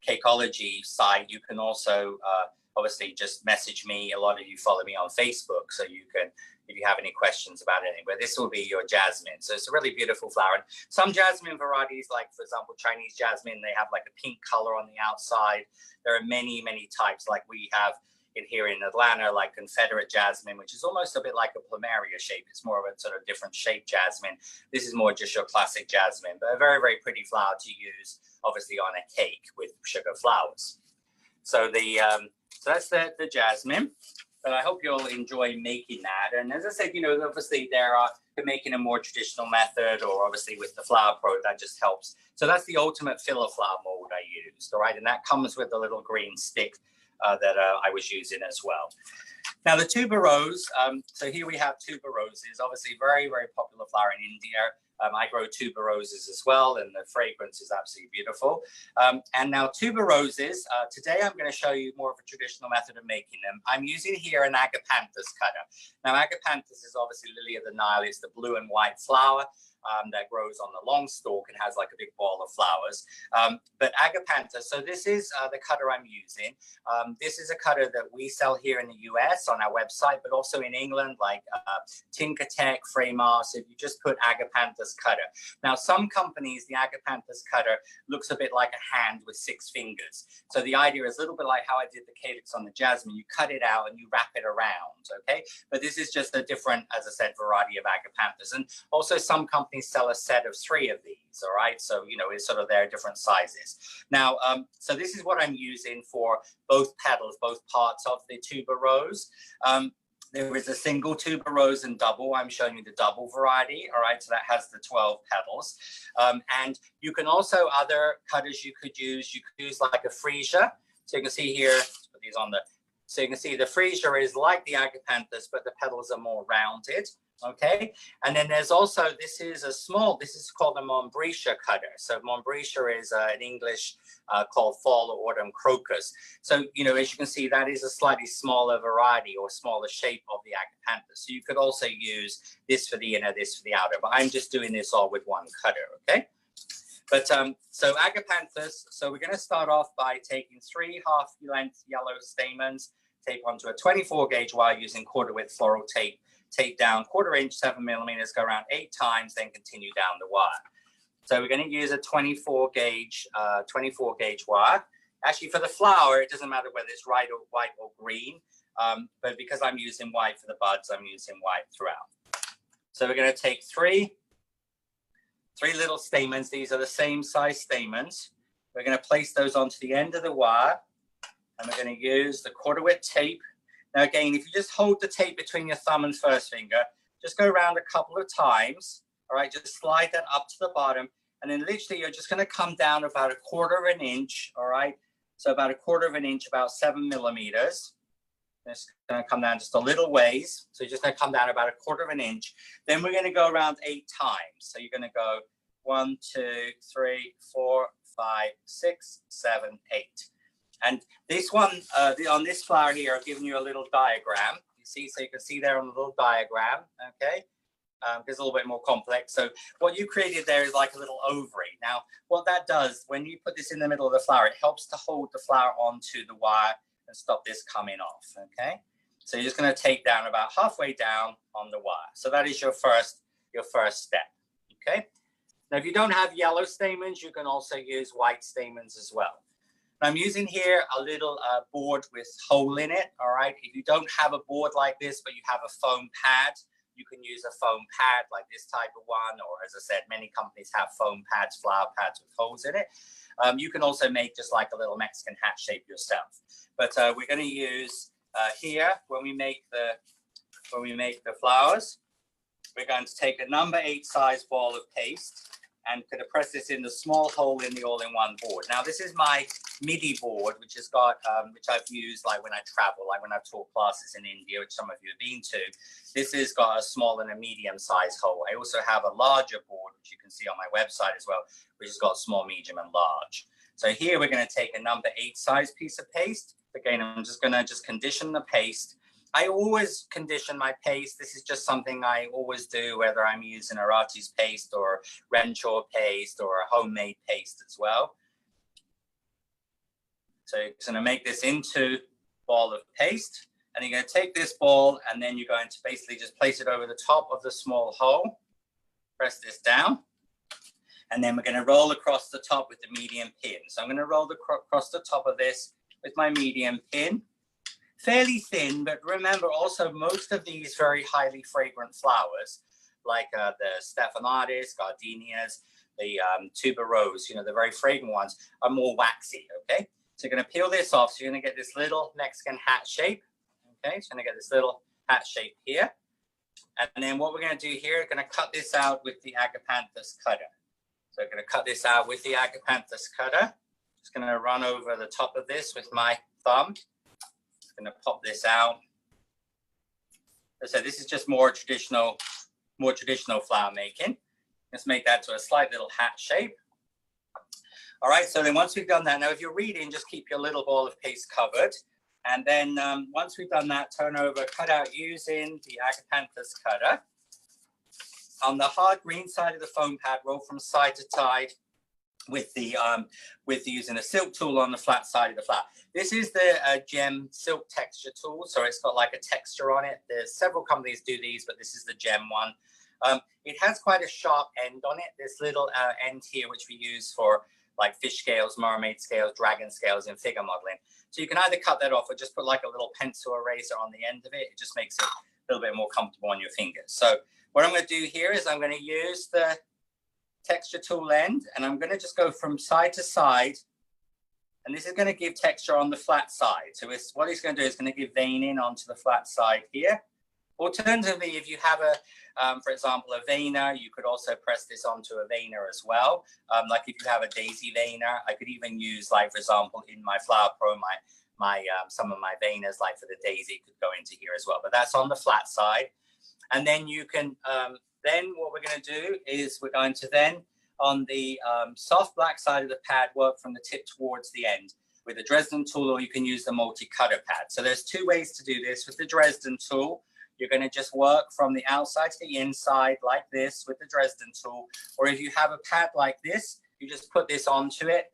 Cakeology site, you can also obviously just message me. A lot of you follow me on Facebook, so you can, if you have any questions about anything. But this will be your jasmine. So it's a really beautiful flower. And some jasmine varieties, like for example Chinese jasmine, they have like a pink color on the outside. There are many, many types, like we have in here in Atlanta, like Confederate jasmine, which is almost a bit like a plumeria shape. It's more of a sort of different shape jasmine. This is more just your classic jasmine, but a very, very pretty flower to use, obviously, on a cake with sugar flowers. So so that's the jasmine. But I hope you'll enjoy making that. And as I said, you know, obviously making a more traditional method, or obviously with the flower pro, that just helps. So that's the ultimate filler flower mold I used, all right? And that comes with the little green stick that I was using as well. Now the tuberose, so here we have tuberoses, obviously very, very popular flower in India. I grow tuberoses as well, and the fragrance is absolutely beautiful. And now tuberoses, today I'm going to show you more of a traditional method of making them. I'm using here an agapanthus cutter. Now agapanthus is obviously lily of the Nile. It's the blue and white flower that grows on the long stalk and has like a big ball of flowers. But agapanthus, so this is the cutter I'm using. This is a cutter that we sell here in the US on our website, but also in England, like Tinkertech, Framar. So if you just put agapanthus cutter. Now, some companies, the agapanthus cutter looks a bit like a hand with 6 fingers. So the idea is a little bit like how I did the calyx on the jasmine. You cut it out and you wrap it around, okay? But this is just a different, as I said, variety of agapanthus. And also some companies sell a set of 3 of these, all right? So, you know, it's sort of their different sizes. Now, so this is what I'm using for both petals, both parts of the tuberose. There is a single tuberose and double. I'm showing you the double variety, all right? So that has the 12 petals. And you can also, other cutters you could use like a freesia. So you can see here, let's put these on so you can see the freesia is like the agapanthus, but the petals are more rounded. Okay, and then there's also, this is called a Montbretia cutter. So Montbretia is in English called fall or autumn crocus. So, you know, as you can see, that is a slightly smaller variety or smaller shape of the agapanthus. So you could also use this for the inner, this for the outer, but I'm just doing this all with one cutter, okay? But so agapanthus, so we're going to start off by taking 3 half-length yellow stamens, tape onto a 24 gauge wire using quarter width floral tape. Tape down 1/4 inch, 7 millimeters, go around 8 times, then continue down the wire. So we're going to use a 24 gauge wire. Actually, for the flower, it doesn't matter whether it's white or green, but because I'm using white for the buds, I'm using white throughout. So we're going to take three little stamens. These are the same size stamens. We're going to place those onto the end of the wire, and we're going to use the 1/4 width tape. Now, again, if you just hold the tape between your thumb and first finger, just go around a couple of times, all right? Just slide that up to the bottom, and then literally you're just going to come down about 1/4 inch, all right? So about 1/4 inch, about 7 millimeters. It's going to come down just a little ways. So you're just going to come down about 1/4 inch. Then we're going to go around 8 times. So you're going to go 1, 2, 3, 4, 5, 6, 7, 8. And this one, on this flower here, I've given you a little diagram. You see, so you can see there on the little diagram, okay? It's a little bit more complex. So what you created there is like a little ovary. Now, what that does, when you put this in the middle of the flower, it helps to hold the flower onto the wire and stop this coming off, okay? So you're just going to take down about halfway down on the wire. So that is your first step, okay? Now, if you don't have yellow stamens, you can also use white stamens as well. I'm using here a little board with hole in it, all right? If you don't have a board like this, but you have a foam pad, you can use a foam pad like this type of one, or as I said, many companies have foam pads, flower pads with holes in it. You can also make just like a little Mexican hat shape yourself. But we're going to use here, when we make the flowers, we're going to take a number 8 size ball of paste, and going to press this in the small hole in the all-in-one board. Now, this is my MIDI board, which has got, which I've used like when I travel, like when I've taught classes in India, which some of you have been to. This has got a small and a medium-sized hole. I also have a larger board, which you can see on my website as well, which has got small, medium, and large. So here we're going to take a number 8 size piece of paste. Again, I'm just going to condition the paste. I always condition my paste. This is just something I always do, whether I'm using Arati's paste or Renshaw paste or a homemade paste as well. So you're going to make this into a ball of paste, and you're going to take this ball, and then you're going to basically just place it over the top of the small hole. Press this down, and then we're going to roll across the top with the medium pin. So I'm going to roll across the top of this with my medium pin. Fairly thin, but remember also most of these very highly fragrant flowers, like the Stephanotis, gardenias, the tuberose, the very fragrant ones, are more waxy, okay? So you're going to peel this off. So you're going to get this little Mexican hat shape, okay? So you're going to get this little hat shape here. And then what we're going to do here, we're going to cut this out with the Agapanthus cutter. So I'm going to cut this out with the Agapanthus cutter. Just going to run over the top of this with my thumb. Going to pop this out. So this is just more traditional flower making. Let's make that to a slight little hat shape. All right, so then once we've done that, now if you're reading, just keep your little ball of paste covered. And then once we've done that, turn over, cut out using the Agapanthus cutter. On the hard green side of the foam pad, roll from side to side with using a silk tool on the flat side of the flower. This is the gem silk texture tool, so it's got like a texture on it. There's several companies do these, but this is the gem one. It has quite a sharp end on it, this little end here, which we use for like fish scales, mermaid scales, dragon scales in figure modeling. So you can either cut that off or just put like a little pencil eraser on the end of it. It just makes it a little bit more comfortable on your fingers. So what I'm going to do here is I'm going to use the texture tool end, and I'm going to just go from side to side, and this is going to give texture on the flat side. So what it's going to do is going to give veining onto the flat side here. Alternatively, if you have for example, a veiner, you could also press this onto a veiner as well. Like if you have a daisy veiner, I could even use, like for example, in my Flower Pro, some of my veiners, like for the daisy, could go into here as well. But that's on the flat side, and then you can. Then what we're going to do is we're going to then on the soft black side of the pad work from the tip towards the end with the Dresden tool, or you can use the multi-cutter pad. So there's two ways to do this. With the Dresden tool, you're going to just work from the outside to the inside like this with the Dresden tool. Or if you have a pad like this, you just put this onto it,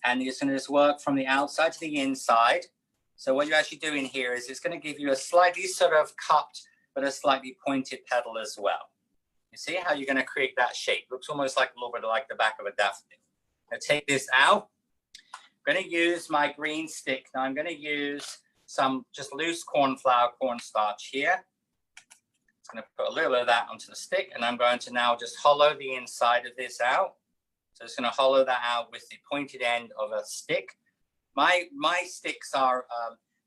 and you're just going to just work from the outside to the inside. So what you're actually doing here is it's going to give you a slightly sort of cupped but a slightly pointed petal as well. You see how you're going to create that shape? Looks almost like a little bit like the back of a daffodil. Now take this out. I'm going to use my green stick. Now I'm going to use some just loose cornstarch here. It's going to put a little bit of that onto the stick, and I'm going to now just hollow the inside of this out. So it's going to hollow that out with the pointed end of a stick. My sticks are,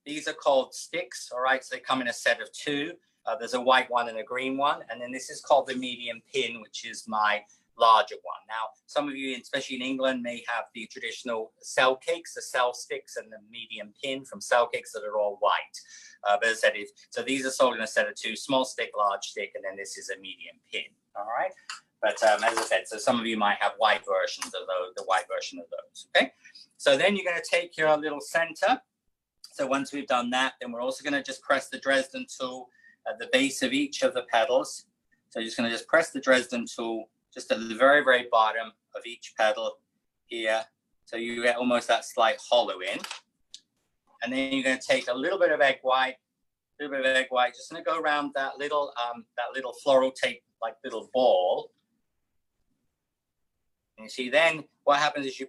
these are called sticks, all right? So they come in a set of two. There's a white one and a green one. And then this is called the medium pin, which is my larger one. Now, some of you, especially in England, may have the traditional cell cakes, the cell sticks, and the medium pin from cell cakes that are all white. But as I said, so these are sold in a set of two, small stick, large stick, and then this is a medium pin, all right? But as I said, so some of you might have white versions of those, the white version of those, okay? So then you're going to take your little center. So once we've done that, then we're also going to just press the Dresden tool at the base of each of the petals. So you're just going to just press the Dresden tool just at the very, very bottom of each petal here. So you get almost that slight hollow in. And then you're going to take a little bit of egg white, just going to go around that little floral tape, like little ball. And you see then what happens is you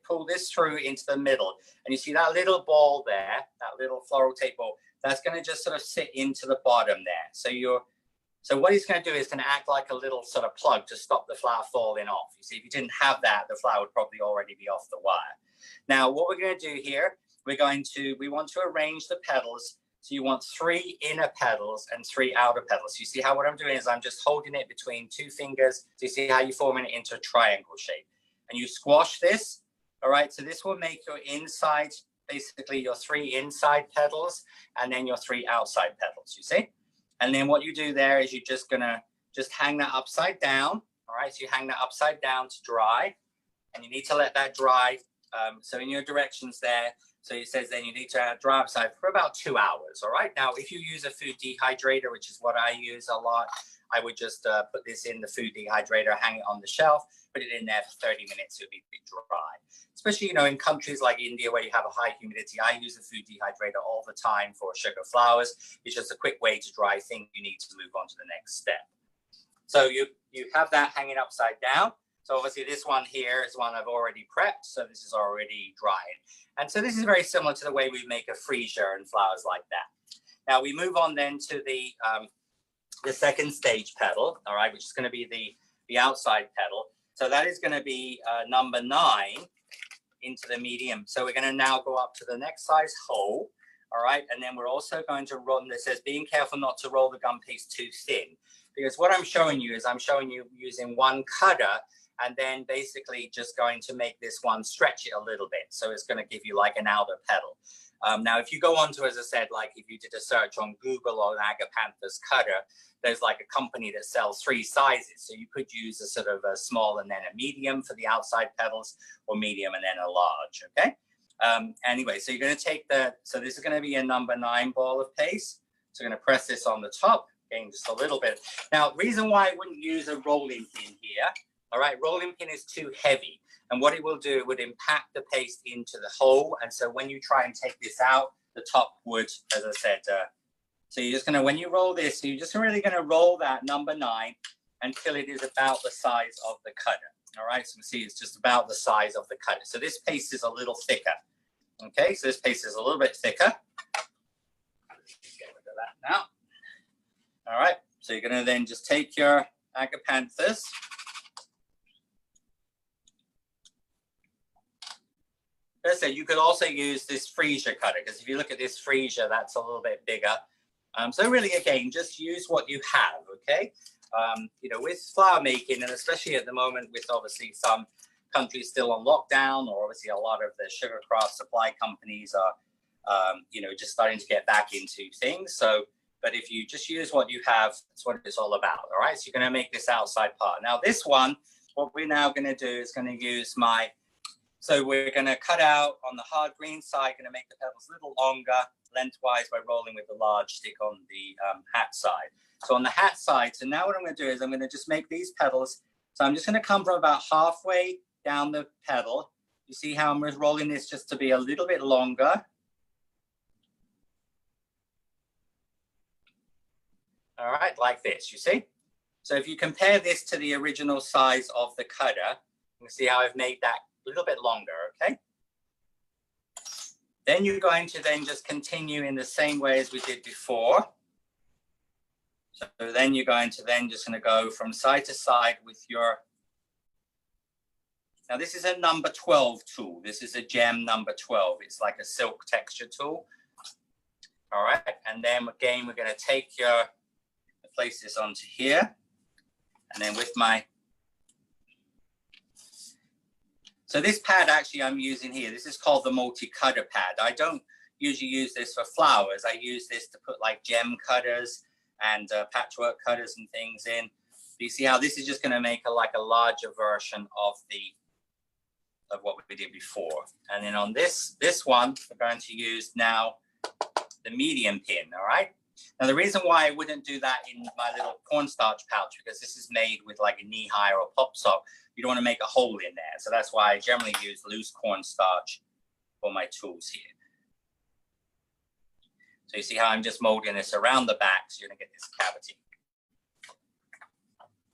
pull this through into the middle. And you see that little ball there, that little floral tape ball, that's going to just sort of sit into the bottom there. So what he's going to do is going to act like a little sort of plug to stop the flower falling off. You see, if you didn't have that, the flower would probably already be off the wire. Now, what we're going to do here, we want to arrange the petals. So you want 3 inner petals and 3 outer petals. You see how what I'm doing is I'm just holding it between 2 fingers. So you see how you're forming it into a triangle shape. And you squash this, all right? So this will make your inside, basically your 3 inside petals, and then your 3 outside petals, you see? And then what you do there is you're just gonna hang that upside down, all right? So you hang that upside down to dry, and you need to let that dry. So in your directions there, so it says then you need to dry upside for about 2 hours, all right? Now, if you use a food dehydrator, which is what I use a lot, I would just put this in the food dehydrator, hang it on the shelf, put it in there for 30 minutes, it'll be dry. Especially, you know, in countries like India where you have a high humidity, I use a food dehydrator all the time for sugar flours. It's just a quick way to dry things you need to move on to the next step. So you have that hanging upside down. So obviously this one here is one I've already prepped. So this is already dried. And so this is very similar to the way we make a freezer and flours like that. Now we move on then to the second stage pedal, all right, which is going to be the outside pedal. So that is going to be number 9 into the medium. So we're going to now go up to the next size hole, all right, and then we're also going to roll. This says being careful not to roll the gum paste too thin, because what I'm showing you is I'm showing you using one cutter and then basically just going to make this one stretch it a little bit. So it's going to give you like an outer pedal. Now, if you go on to, as I said, like if you did a search on Google on Agapanthus cutter, there's like a company that sells 3 sizes. So you could use a sort of a small and then a medium for the outside pedals, or medium and then a large, okay? Anyway, so you're going to take so this is going to be a number 9 ball of paste. So I'm going to press this on the top, again, just a little bit. Now, reason why I wouldn't use a rolling pin here, all right, rolling pin is too heavy. And what it will do, it would impact the paste into the hole. And so when you try and take this out, the top would, as I said, so you're just going to, when you roll this, you're just really going to roll that number 9 until it is about the size of the cutter. All right, so you see it's just about the size of the cutter. So this paste is a little thicker. Okay, so this paste is a little bit thicker. Get rid of that now. All right, so you're going to then just take your Agapanthus. As I said, you could also use this freezer cutter, because if you look at this freezer, that's a little bit bigger. So really, again, just use what you have, okay? You know, with flour making, and especially at the moment with obviously some countries still on lockdown, or obviously a lot of the sugar craft supply companies are, you know, just starting to get back into things. So, but if you just use what you have, that's what it's all about, all right? So you're going to make this outside part. Now this one, what we're now going to do is going to use so we're going to cut out on the hard green side, going to make the petals a little longer lengthwise by rolling with the large stick on the hat side. So on the hat side, so now what I'm going to do is I'm going to just make these petals. So I'm just going to come from about halfway down the petal. You see how I'm rolling this just to be a little bit longer. All right, like this, you see? So if you compare this to the original size of the cutter, you can see how I've made that a little bit longer, okay? Then you're going to then just continue in the same way as we did before. So then you're going to then just going to go from side to side with your, now this is a number 12 tool. This is a gem number 12. It's like a silk texture tool. All right, and then again, we're going to take place this onto here. And then with so this pad actually I'm using here, this is called the multi-cutter pad. I don't usually use this for flowers. I use this to put like gem cutters and patchwork cutters and things in. You see how this is just going to make like a larger version of what we did before. And then on this one, we're going to use now the medium pin, all right? Now, the reason why I wouldn't do that in my little cornstarch pouch, because this is made with like a knee-high or a pop sock, you don't want to make a hole in there. So that's why I generally use loose cornstarch for my tools here. So you see how I'm just molding this around the back, so you're going to get this cavity.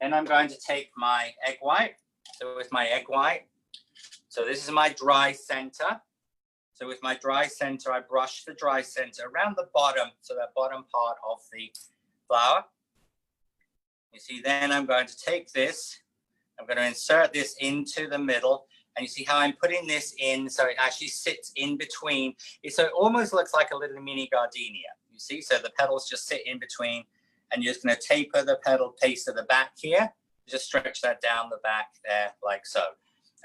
Then I'm going to take my egg white. So with my egg white, so this is my dry center. So with my dry center, I brush the dry center around the bottom, so that bottom part of the flour. You see, then I'm going to take this, I'm going to insert this into the middle, and you see how I'm putting this in, so it actually sits in between. So it almost looks like a little mini gardenia, you see? So the petals just sit in between, and you're just going to taper the petal paste to the back here, just stretch that down the back there, like so.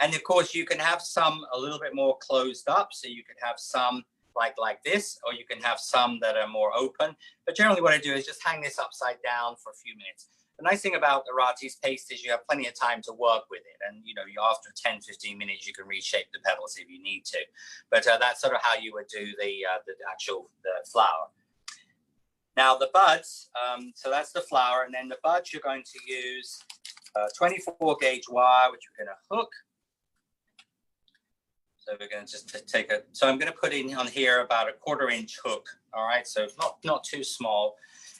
And of course, you can have some a little bit more closed up. So you could have some like this, or you can have some that are more open. But generally what I do is just hang this upside down for a few minutes. The nice thing about Arati's paste is you have plenty of time to work with it. And, you know, after 10, 15 minutes, you can reshape the petals if you need to. But that's sort of how you would do the flour. Now the buds, so that's the flower, and then the buds you're going to use 24 gauge wire, which we're going to hook. So we're going to just take so I'm going to put in on here about a 1/4 inch hook. All right, so not too small.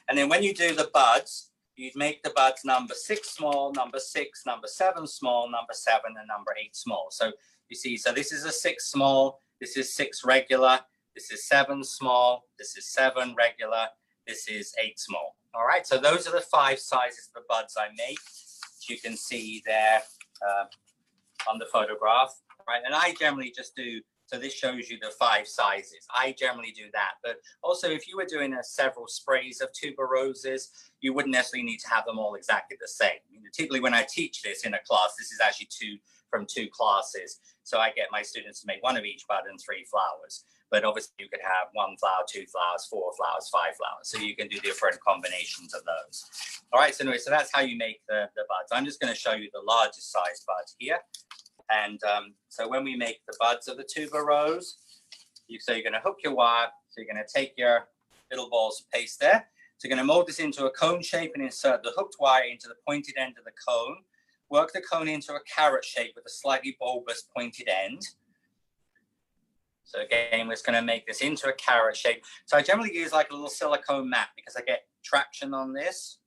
And then when you do the buds, you'd make the buds number 6 small, number 6, number 7 small, number 7, and number 8 small. So you see, so this is a 6 small, this is 6 regular, this is 7 small, this is 7 regular, this is 8 small. All right, so those are the 5 sizes of the buds I make. You can see there on the photograph, right? And I generally just do, so this shows you the 5 sizes. I generally do that. But also, if you were doing several sprays of tuberoses, you wouldn't necessarily need to have them all exactly the same. Typically, when I teach this in a class, this is actually from 2 classes. So I get my students to make 1 of each bud and 3 flowers. But obviously, you could have 1 flower, 2 flowers, 4 flowers, 5 flowers. So you can do different combinations of those. All right, so anyway, so that's how you make the buds. I'm just going to show you the largest size buds here. And so when we make the buds of the tuberose, so you're going to hook your wire. So you're going to take your little balls of paste there. So you're going to mold this into a cone shape and insert the hooked wire into the pointed end of the cone. Work the cone into a carrot shape with a slightly bulbous pointed end. So again, we're just going to make this into a carrot shape. So I generally use like a little silicone mat because I get traction on this.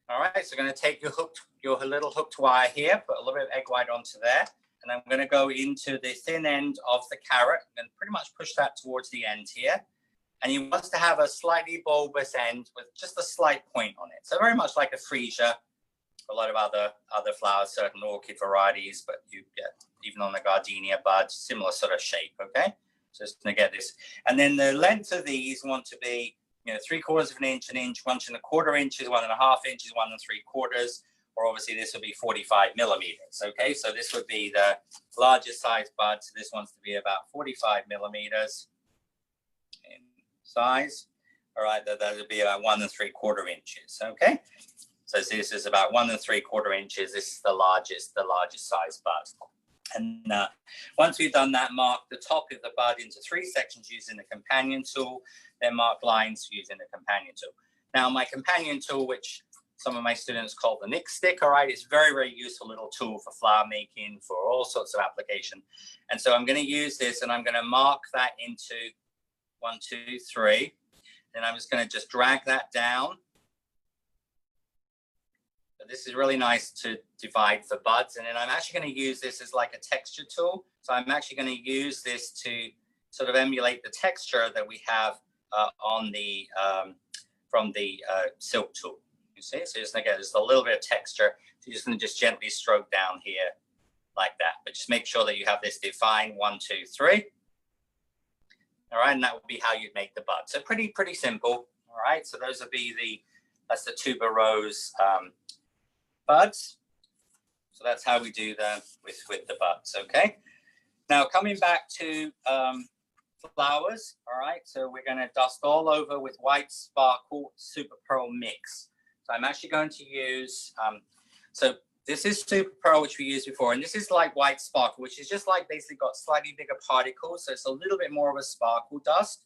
All right, so I'm going to take your little hooked wire here, put a little bit of egg white onto there, and I'm going to go into the thin end of the carrot and pretty much push that towards the end here. And you want to have a slightly bulbous end with just a slight point on it. So very much like a freesia, a lot of other flowers, certain orchid varieties, but you get even on the gardenia bud, similar sort of shape, okay? So just going to get this. And then the length of these want to be 3/4 of an inch, 1.25 inches, 1.5 inches, 1 3/4, or obviously this would be 45 millimeters. Okay, so this would be the largest size bud. So this wants to be about 45 millimeters in size. All right, that would be about 1 3/4 inches. Okay, so this is about 1 3/4 inches. This is the largest size bud. And once we've done that, mark the top of the bud into 3 sections using the companion tool, then mark lines using the companion tool. Now, my companion tool, which some of my students call the Nick stick, all right, is very, very useful little tool for flower making, for all sorts of application. And so I'm going to use this and I'm going to mark that into 1, 2, 3. Then I'm just going to just drag that down. This is really nice to divide for buds. And then I'm actually going to use this as like a texture tool. So I'm actually going to use this to sort of emulate the texture that we have on the from the silk tool. You see, so just get just a little bit of texture. So you're just going to just gently stroke down here like that. But just make sure that you have this defined 1, 2, 3. All right, and that would be how you'd make the bud. So pretty simple. All right, so those would be that's the tuberose buds. So that's how we do them with the buds. Okay. Now coming back to flowers. All right. So we're going to dust all over with white sparkle super pearl mix. So I'm actually going to use. So this is super pearl, which we used before, and this is like white sparkle, which is just like basically got slightly bigger particles. So it's a little bit more of a sparkle dust.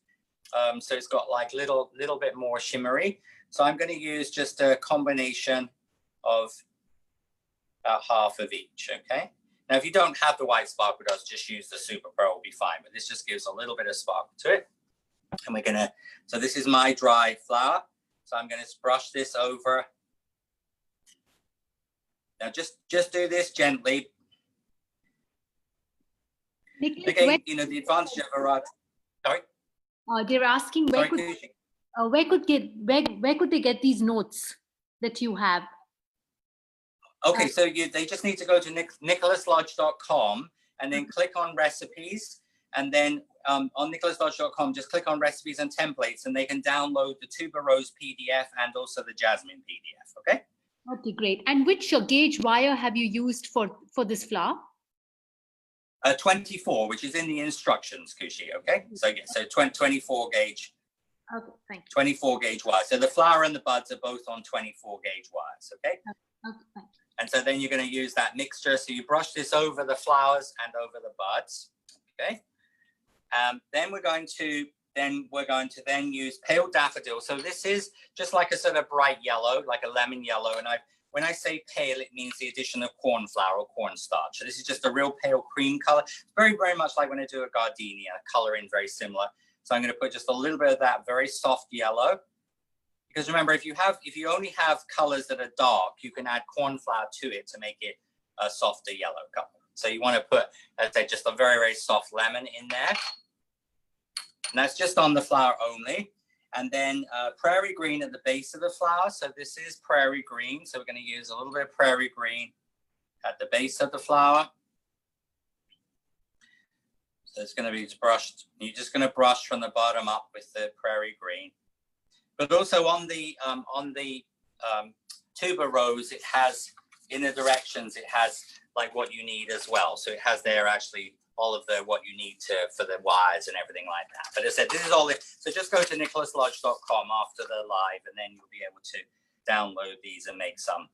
So it's got like little bit more shimmery. So I'm going to use just a combination of about half of each. Okay. Now, if you don't have the white sparkle dust, just use the super pearl, will be fine. But this just gives a little bit of sparkle to it. And we're gonna. So this is my dry flower. So I'm going to brush this over. Now, just do this gently. Nicholas, Again, the advantage of a sorry. They're asking where could they get these notes that you have? Okay, so they just need to go to nicholaslodge.com and then click on recipes, and then on nicholaslodge.com, just click on recipes and templates, and they can download the tuberose PDF and also the jasmine PDF. Okay. Okay, great. And which gauge wire have you used for this flower? 24, which is in the instructions, Kushi. Okay, so yeah, so 24 gauge. Okay, thank you. 24 gauge wire. So the flower and the buds are both on 24 gauge wires. Okay. Okay, thank you. And so then you're going to use that mixture. So you brush this over the flowers and over the buds. Okay. Then we're going to then we're going to then use pale daffodil. So this is just like a sort of bright yellow, like a lemon yellow. And when I say pale, it means the addition of corn flour or cornstarch. So this is just a real pale cream color. Very, very much like when I do a gardenia, coloring very similar. So I'm going to put just a little bit of that very soft yellow. Because remember, if you only have colors that are dark, you can add corn flour to it to make it a softer yellow color. So you want to put, as I say, just a very, very soft lemon in there. And that's just on the flower only. And then prairie green at the base of the flower. So this is prairie green. So we're going to use a little bit of prairie green at the base of the flower. So it's going to be brushed. You're just going to brush from the bottom up with the prairie green. But also on the tuberose, it has, in the directions, it has like what you need as well. So it has there actually all of the what you need for the wires and everything like that. But as I said, this is all it. So just go to nicholaslodge.com after the live, and then you'll be able to download these and make some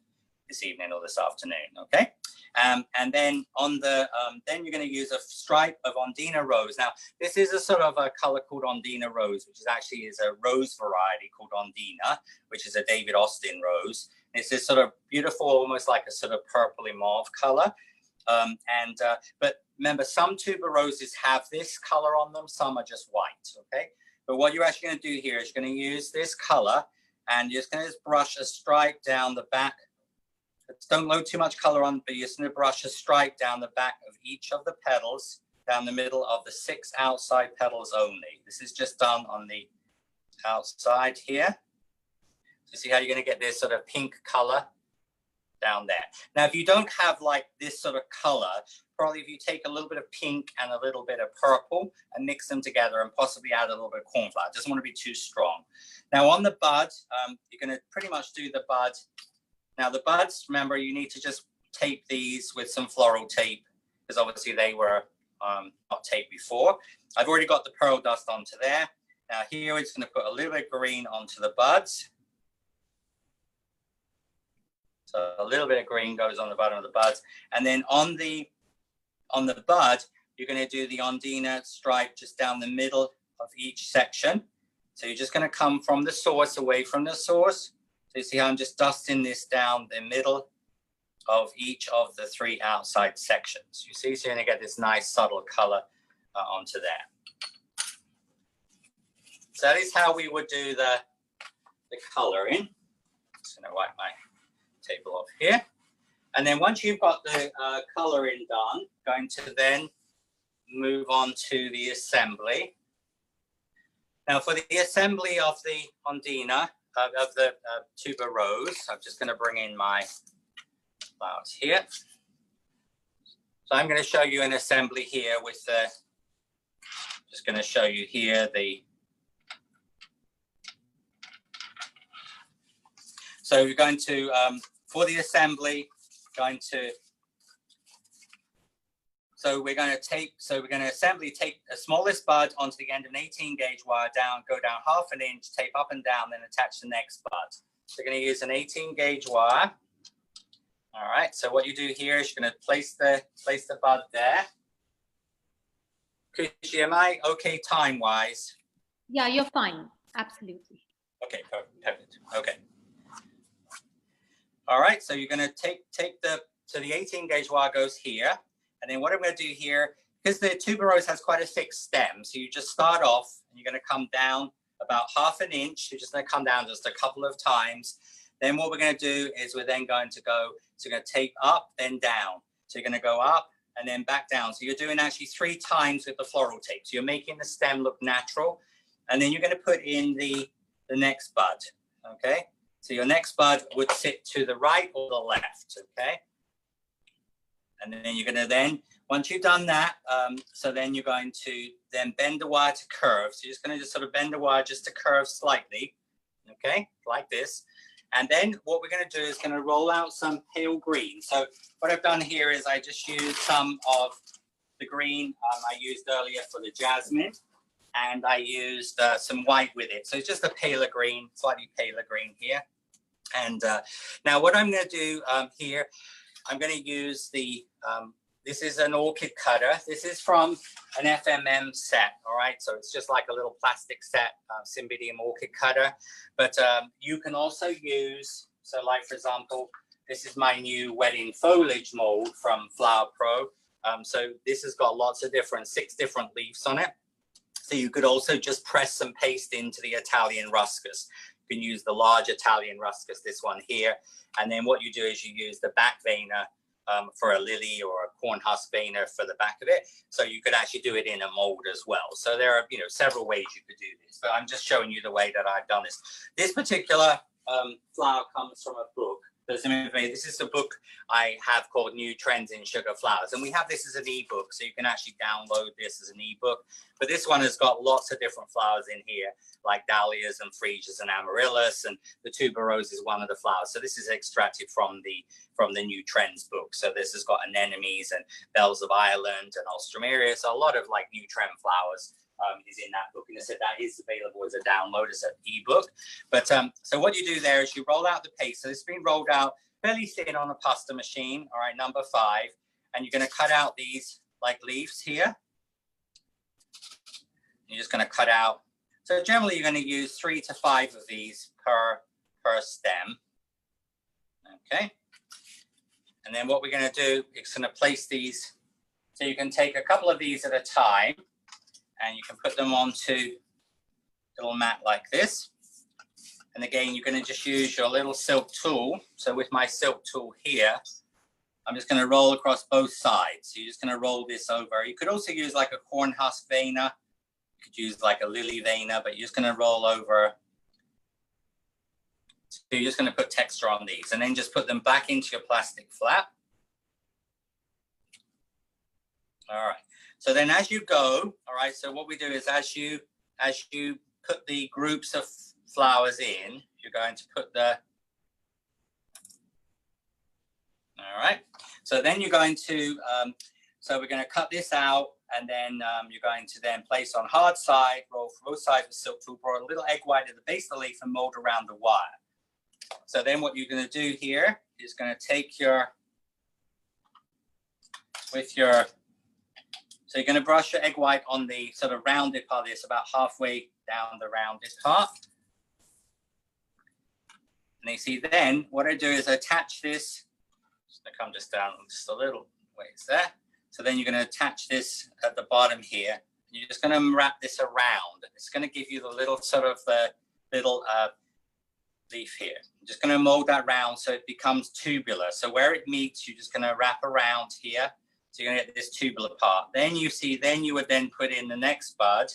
this evening or this afternoon. Okay. And then on the then you're going to use a stripe of Ondina rose. Now this is a sort of a color called Ondina rose, which is actually a rose variety called Ondina, which is a David Austin rose. It's this sort of beautiful, almost like a sort of purpley mauve color. But remember, some tuberoses have this color on them, some are just white. Okay, but what you're actually going to do here is you're going to use this color, and you're just going to brush a stripe down the back. Don't load too much color on, but you're just going to brush a stripe down the back of each of the petals, down the middle of the 6 outside petals only. This is just done on the outside here. So see how you're going to get this sort of pink color down there. Now, if you don't have like this sort of color, probably if you take a little bit of pink and a little bit of purple and mix them together and possibly add a little bit of corn flour. It doesn't want to be too strong. Now on the bud, you're going to pretty much do the bud. Now the buds, remember, you need to just tape these with some floral tape because obviously they were not taped before. I've already got the pearl dust onto there. Now here it's going to put a little bit of green onto the buds. So a little bit of green goes on the bottom of the buds. And then on the bud, you're going to do the Ondina stripe just down the middle of each section. So you're just going to come from the source, away from the source. So you see how I'm just dusting this down the middle of each of the 3 outside sections. You see, so you're going to get this nice subtle color onto there. So that is how we would do the coloring. Just going to wipe my table off here. And then once you've got the coloring done, going to then move on to the assembly. Now for the assembly of the Ondina, of the tuberose, I'm just going to bring in my flowers here. So I'm going to show you an assembly here with the, just going to show you here the, so we're going to, for the assembly, so we're going to assembly take the smallest bud onto the end of an 18 gauge wire go down ½ an inch, tape up and down, then attach the next bud. So we're going to use an 18 gauge wire. All right, so what you do here is you're going to place the bud there. Kushi, am I okay time-wise? Yeah, you're fine. Absolutely. Okay, perfect. Okay. All right, so you're going to take so the 18 gauge wire goes here. And then what I'm going to do here, because the tuberose has quite a thick stem, so you just start off and you're going to come down about ½ an inch. You're just going to come down just a couple of times. Then what we're going to do is we're then going to go, so you're going to tape up, then down. So you're going to go up and then back down. So you're doing actually 3 times with the floral tape. So you're making the stem look natural. And then you're going to put in the next bud, okay? So your next bud would sit to the right or the left, okay? And then you're going to once you've done that, so then you're going to then bend the wire to curve. So you're just going to just sort of bend the wire just to curve slightly, okay, like this. And then what we're going to do is going to roll out some pale green. So what I've done here is I just used some of the green I used earlier for the jasmine, and I used some white with it. So it's just a paler green, slightly paler green here. And now what I'm going to do here, I'm going to use the This is an orchid cutter. This is from an FMM set, all right? So it's just like a little plastic set, Cymbidium orchid cutter. But you can also use, so like for example, this is my new wedding foliage mold from Flower Pro. So this has got lots of different, 6 different leaves on it. So you could also just press some paste into the Italian ruscus. You can use the large Italian ruscus, this one here. And then what you do is you use the back veiner for a lily or a corn husk veiner for the back of it. So you could actually do it in a mold as well. So there are, several ways you could do this, but I'm just showing you the way that I've done this. This particular flower comes from a book. This is a book I have called New Trends in Sugar Flowers. And we have this as an ebook, so you can actually download this as an ebook. But this one has got lots of different flowers in here, like dahlias and freesias and amaryllis, and the tuberose is one of the flowers. So this is extracted from the New Trends book. So this has got anemones and bells of Ireland and alstroemeria. So a lot of like new trend flowers is in that book, and I said that is available as a download, as an ebook. But so what you do there is you roll out the paste. So it's been rolled out fairly thin on a pasta machine, all right, number 5, and you're going to cut out these like leaves here. You're just going to cut out. So generally you're going to use 3 to 5 of these per stem, okay. And then what we're going to do is going to place these. So you can take a couple of these at a time, and you can put them onto a little mat like this. And again, you're going to just use your little silk tool. So with my silk tool here, I'm just going to roll across both sides. So you're just going to roll this over. You could also use like a corn husk veiner. You could use like a lily veiner, but you're just going to roll over. So you're just going to put texture on these and then just put them back into your plastic flap. All right. So then as you go, all right, so what we do is as you put the groups of flowers in, you're going to put the, all right. So then you're going to, so we're going to cut this out, and then you're going to then place on hard side, roll both sides with silk tool, pour a little egg white at the base of the leaf and mold around the wire. So then what you're going to do here is going to take your, so you're going to brush your egg white on the sort of rounded part of this, about halfway down the rounded part. And you see then what I do is I attach this, just going to come just down just a little ways there. So then you're going to attach this at the bottom here. You're just going to wrap this around. It's going to give you the little sort of little leaf here. I'm just going to mold that round so it becomes tubular. So where it meets, you're just going to wrap around here. So you're going to get this tubular part. Then you see, then you would then put in the next bud,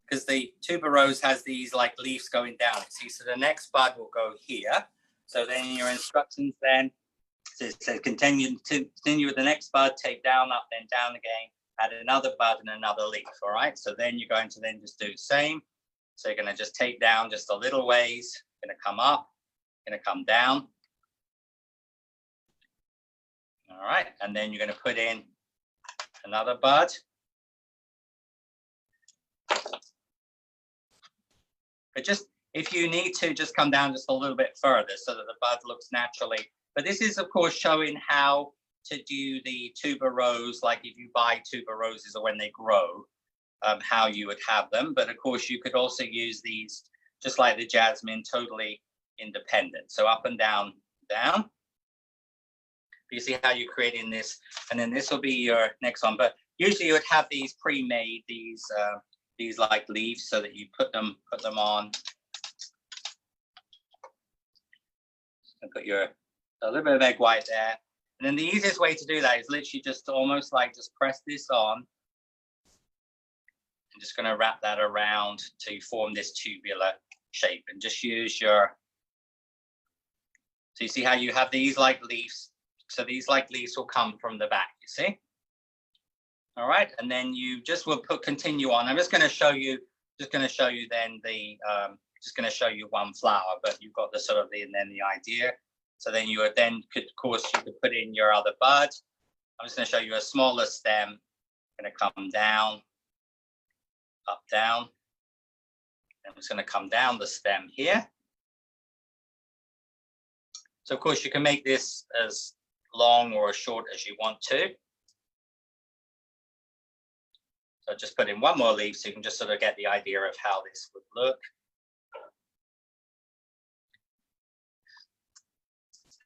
because the tuberose has these like leaves going down. See, so the next bud will go here. So then your instructions then says continue with the next bud, take down, up, then down again, add another bud and another leaf. All right. So then you're going to then just do the same. So you're going to just take down just a little ways, going to come up, going to come down. All right, and then you're going to put in another bud. But just, if you need to, just come down just a little bit further so that the bud looks naturally. But this is, of course, showing how to do the tuberose, like if you buy tuberoses or when they grow, how you would have them. But of course, you could also use these, just like the jasmine, totally independent. So up and down, down. You see how you're creating this, and then this will be your next one. But usually you would have these pre-made, these like leaves, so that you put them on. And put a little bit of egg white there. And then the easiest way to do that is literally just almost like just press this on. I'm just going to wrap that around to form this tubular shape, and just use your, so you see how you have these like leaves. So these like leaves will come from the back, you see? All right, and then you just will continue on. I'm just going to show you, then the, just going to show you one flower, but you've got the sort of and then the idea. So then you would then could, of course, you could put in your other bud. I'm just going to show you a smaller stem. Going to come down, up, down. I'm just going to come down the stem here. So of course you can make this as long or as short as you want to. So just put in one more leaf so you can just sort of get the idea of how this would look.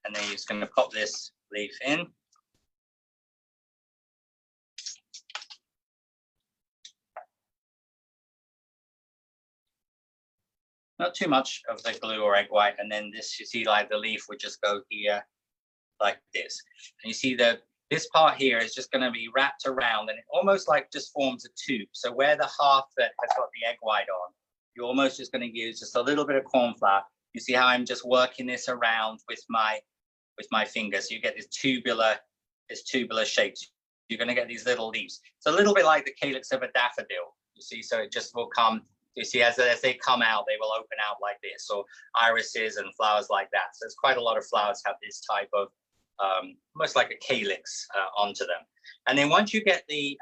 And then you're just going to pop this leaf in. Not too much of the glue or egg white, and then this, you see, like the leaf would just go here like this. And you see that this part here is just going to be wrapped around, and it almost like just forms a tube. So where the half that has got the egg white on, you're almost just going to use just a little bit of corn flour. You see how I'm just working this around with my fingers. So you get this tubular shapes. You're going to get these little leaves. It's a little bit like the calyx of a daffodil. You see, so it just will come. You see, as they come out, they will open out like this, or irises and flowers like that. So there's quite a lot of flowers have this type of almost like a calyx onto them. And then once you get the,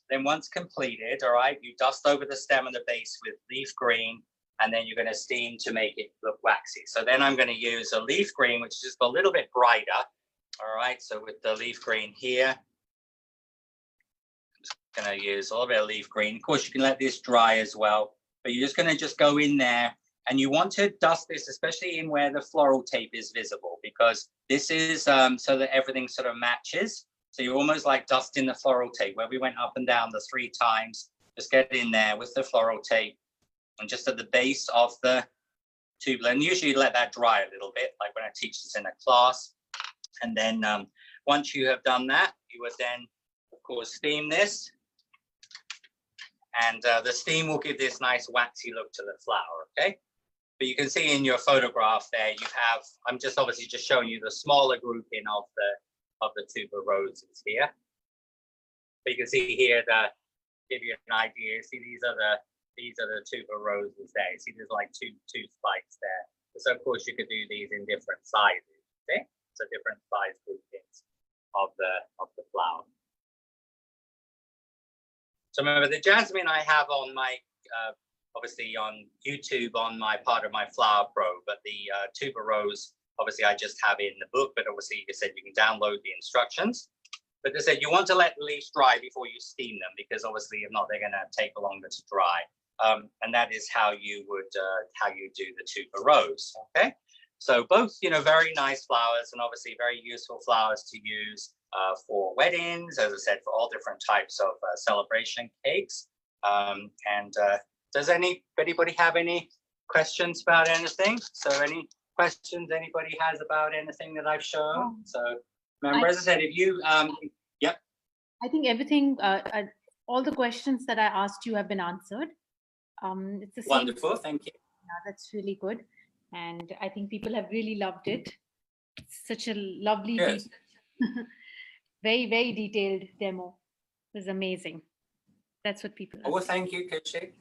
then once completed, all right, you dust over the stem and the base with leaf green, and then you're going to steam to make it look waxy. So then I'm going to use a leaf green, which is just a little bit brighter. All right, so with the leaf green here, I'm just going to use a little bit of leaf green. Of course, you can let this dry as well, but you're just going to just go in there, and you want to dust this, especially in where the floral tape is visible, because this is so that everything sort of matches. So you're almost like dusting the floral tape where we went up and down the 3 times. Just get in there with the floral tape and just at the base of the tubular. And usually let that dry a little bit, like when I teach this in a class. And then once you have done that, you would then, of course, steam this. And the steam will give this nice waxy look to the flower, okay? But you can see in your photograph there, you have, I'm just obviously just showing you the smaller grouping of the tuberoses here. But you can see here that give you an idea. See, these are the tuberoses there. See, there's like two spikes there. So of course you could do these in different sizes. Okay, so different size groupings of the flower. So remember, the jasmine I have on my obviously on YouTube on my part of my Flower Pro, but the tuberose obviously I just have it in the book. But obviously, you said you can download the instructions. But they said you want to let the leaves dry before you steam them, because obviously if not, they're going to take longer to dry. And that is how you would do the tuberose. Okay, so both, you know, very nice flowers, and obviously very useful flowers to use for weddings, as I said, for all different types of celebration cakes. Does anybody have any questions about anything? So any questions anybody has about anything that I've shown? So remember, as I said, if you, yep. I think everything, all the questions that I asked you have been answered. It's the same. Wonderful, thank you. Yeah, that's really good. And I think people have really loved it. It's such a lovely, very, very detailed demo. It was amazing. That's what people well, thank you, Kuchi.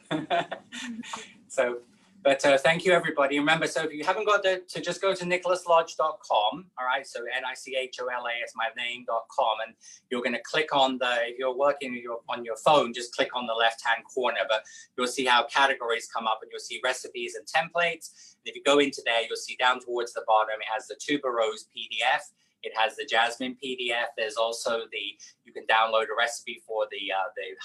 So, but thank you, everybody. Remember, so if you haven't got to just go to nicholaslodge.com, all right? So NICHOLA is my name.com, and you're going to click on if you're working on your phone, just click on the left-hand corner, but you'll see how categories come up, and you'll see recipes and templates. And if you go into there, you'll see down towards the bottom, it has the tuberose PDF. It has the jasmine PDF. There's also you can download a recipe for the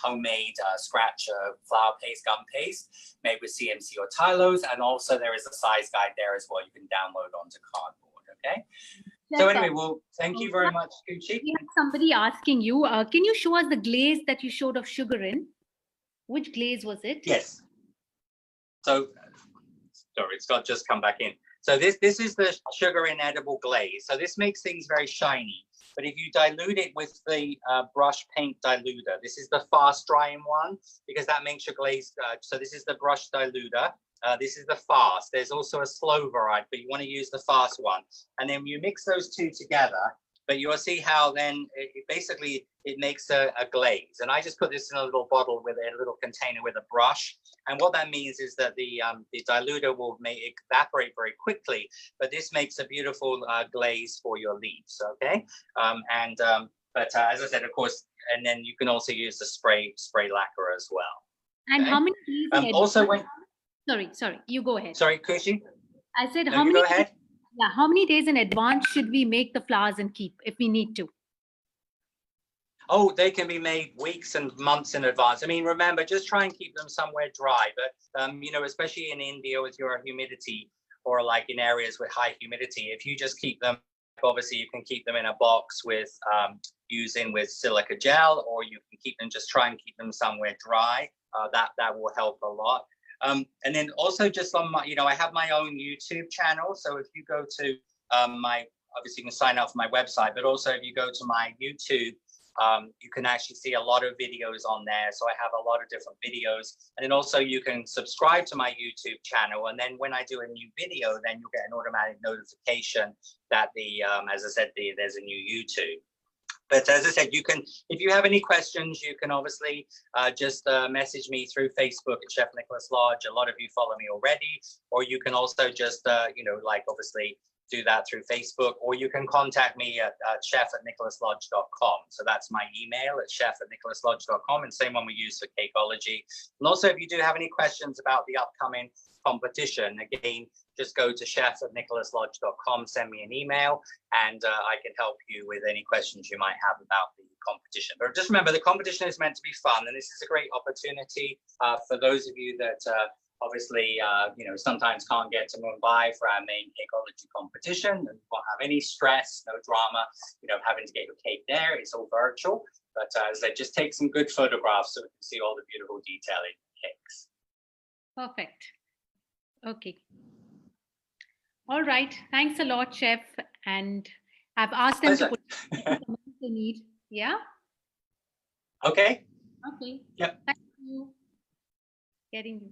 homemade scratch flour paste, gum paste made with CMC or Tylose. And also there is a size guide there as well. You can download onto cardboard, okay? Yes, so anyway, well, thank you very much, Kuchi. We have somebody asking you, can you show us the glaze that you showed of sugar in? Which glaze was it? Yes. So, sorry, Scott just come back in. So this is the sugar inedible glaze. So this makes things very shiny. But if you dilute it with the brush paint diluter, this is the fast drying one, because that makes your glaze. So this is the brush diluter. This is the fast. There's also a slow variety, but you want to use the fast one. And then you mix those two together. But you'll see how then basically it makes a glaze. And I just put this in a little bottle with a little container with a brush. And what that means is that the diluter will make it evaporate very quickly, but this makes a beautiful glaze for your leaves, okay? But as I said, of course, and then you can also use the spray lacquer as well. And okay? How many days also when sorry, you go ahead. Sorry, Kushi? I said no, how many go ahead. Yeah, how many days in advance should we make the flowers and keep if we need to? Oh, they can be made weeks and months in advance. I mean, remember, just try and keep them somewhere dry. But, you know, especially in India with your humidity, or like in areas with high humidity, if you just keep them, obviously you can keep them in a box with using with silica gel, or you can keep them, just try and keep them somewhere dry. That will help a lot. And then also just on my, you know, I have my own YouTube channel. So if you go to obviously you can sign up for my website, but also if you go to my YouTube, you can actually see a lot of videos on there. So I have a lot of different videos. And then also you can subscribe to my YouTube channel. And then when I do a new video, then you'll get an automatic notification that as I said, there's a new YouTube. But as I said, you can, if you have any questions, you can obviously just message me through Facebook at Chef Nicholas Lodge. A lot of you follow me already, or you can also just, you know, like obviously do that through Facebook, or you can contact me at chef@nicholaslodge.com. So that's my email at chef@nicholaslodge.com, and same one we use for Cakeology. And also, if you do have any questions about the upcoming competition, again, just go to chef@nicholaslodge.com, send me an email, and I can help you with any questions you might have about the competition. But just remember, the competition is meant to be fun, and this is a great opportunity for those of you that obviously, you know, sometimes can't get to Mumbai for our main Cakeology competition, and won't have any stress, no drama, you know, having to get your cake there. It's all virtual. But as I said, just take some good photographs so we can see all the beautiful detailing cakes. Perfect. Okay. All right. Thanks a lot, Chef. And I've asked them to put what they need. Yeah. Okay. Okay. Yep. Thank you. Getting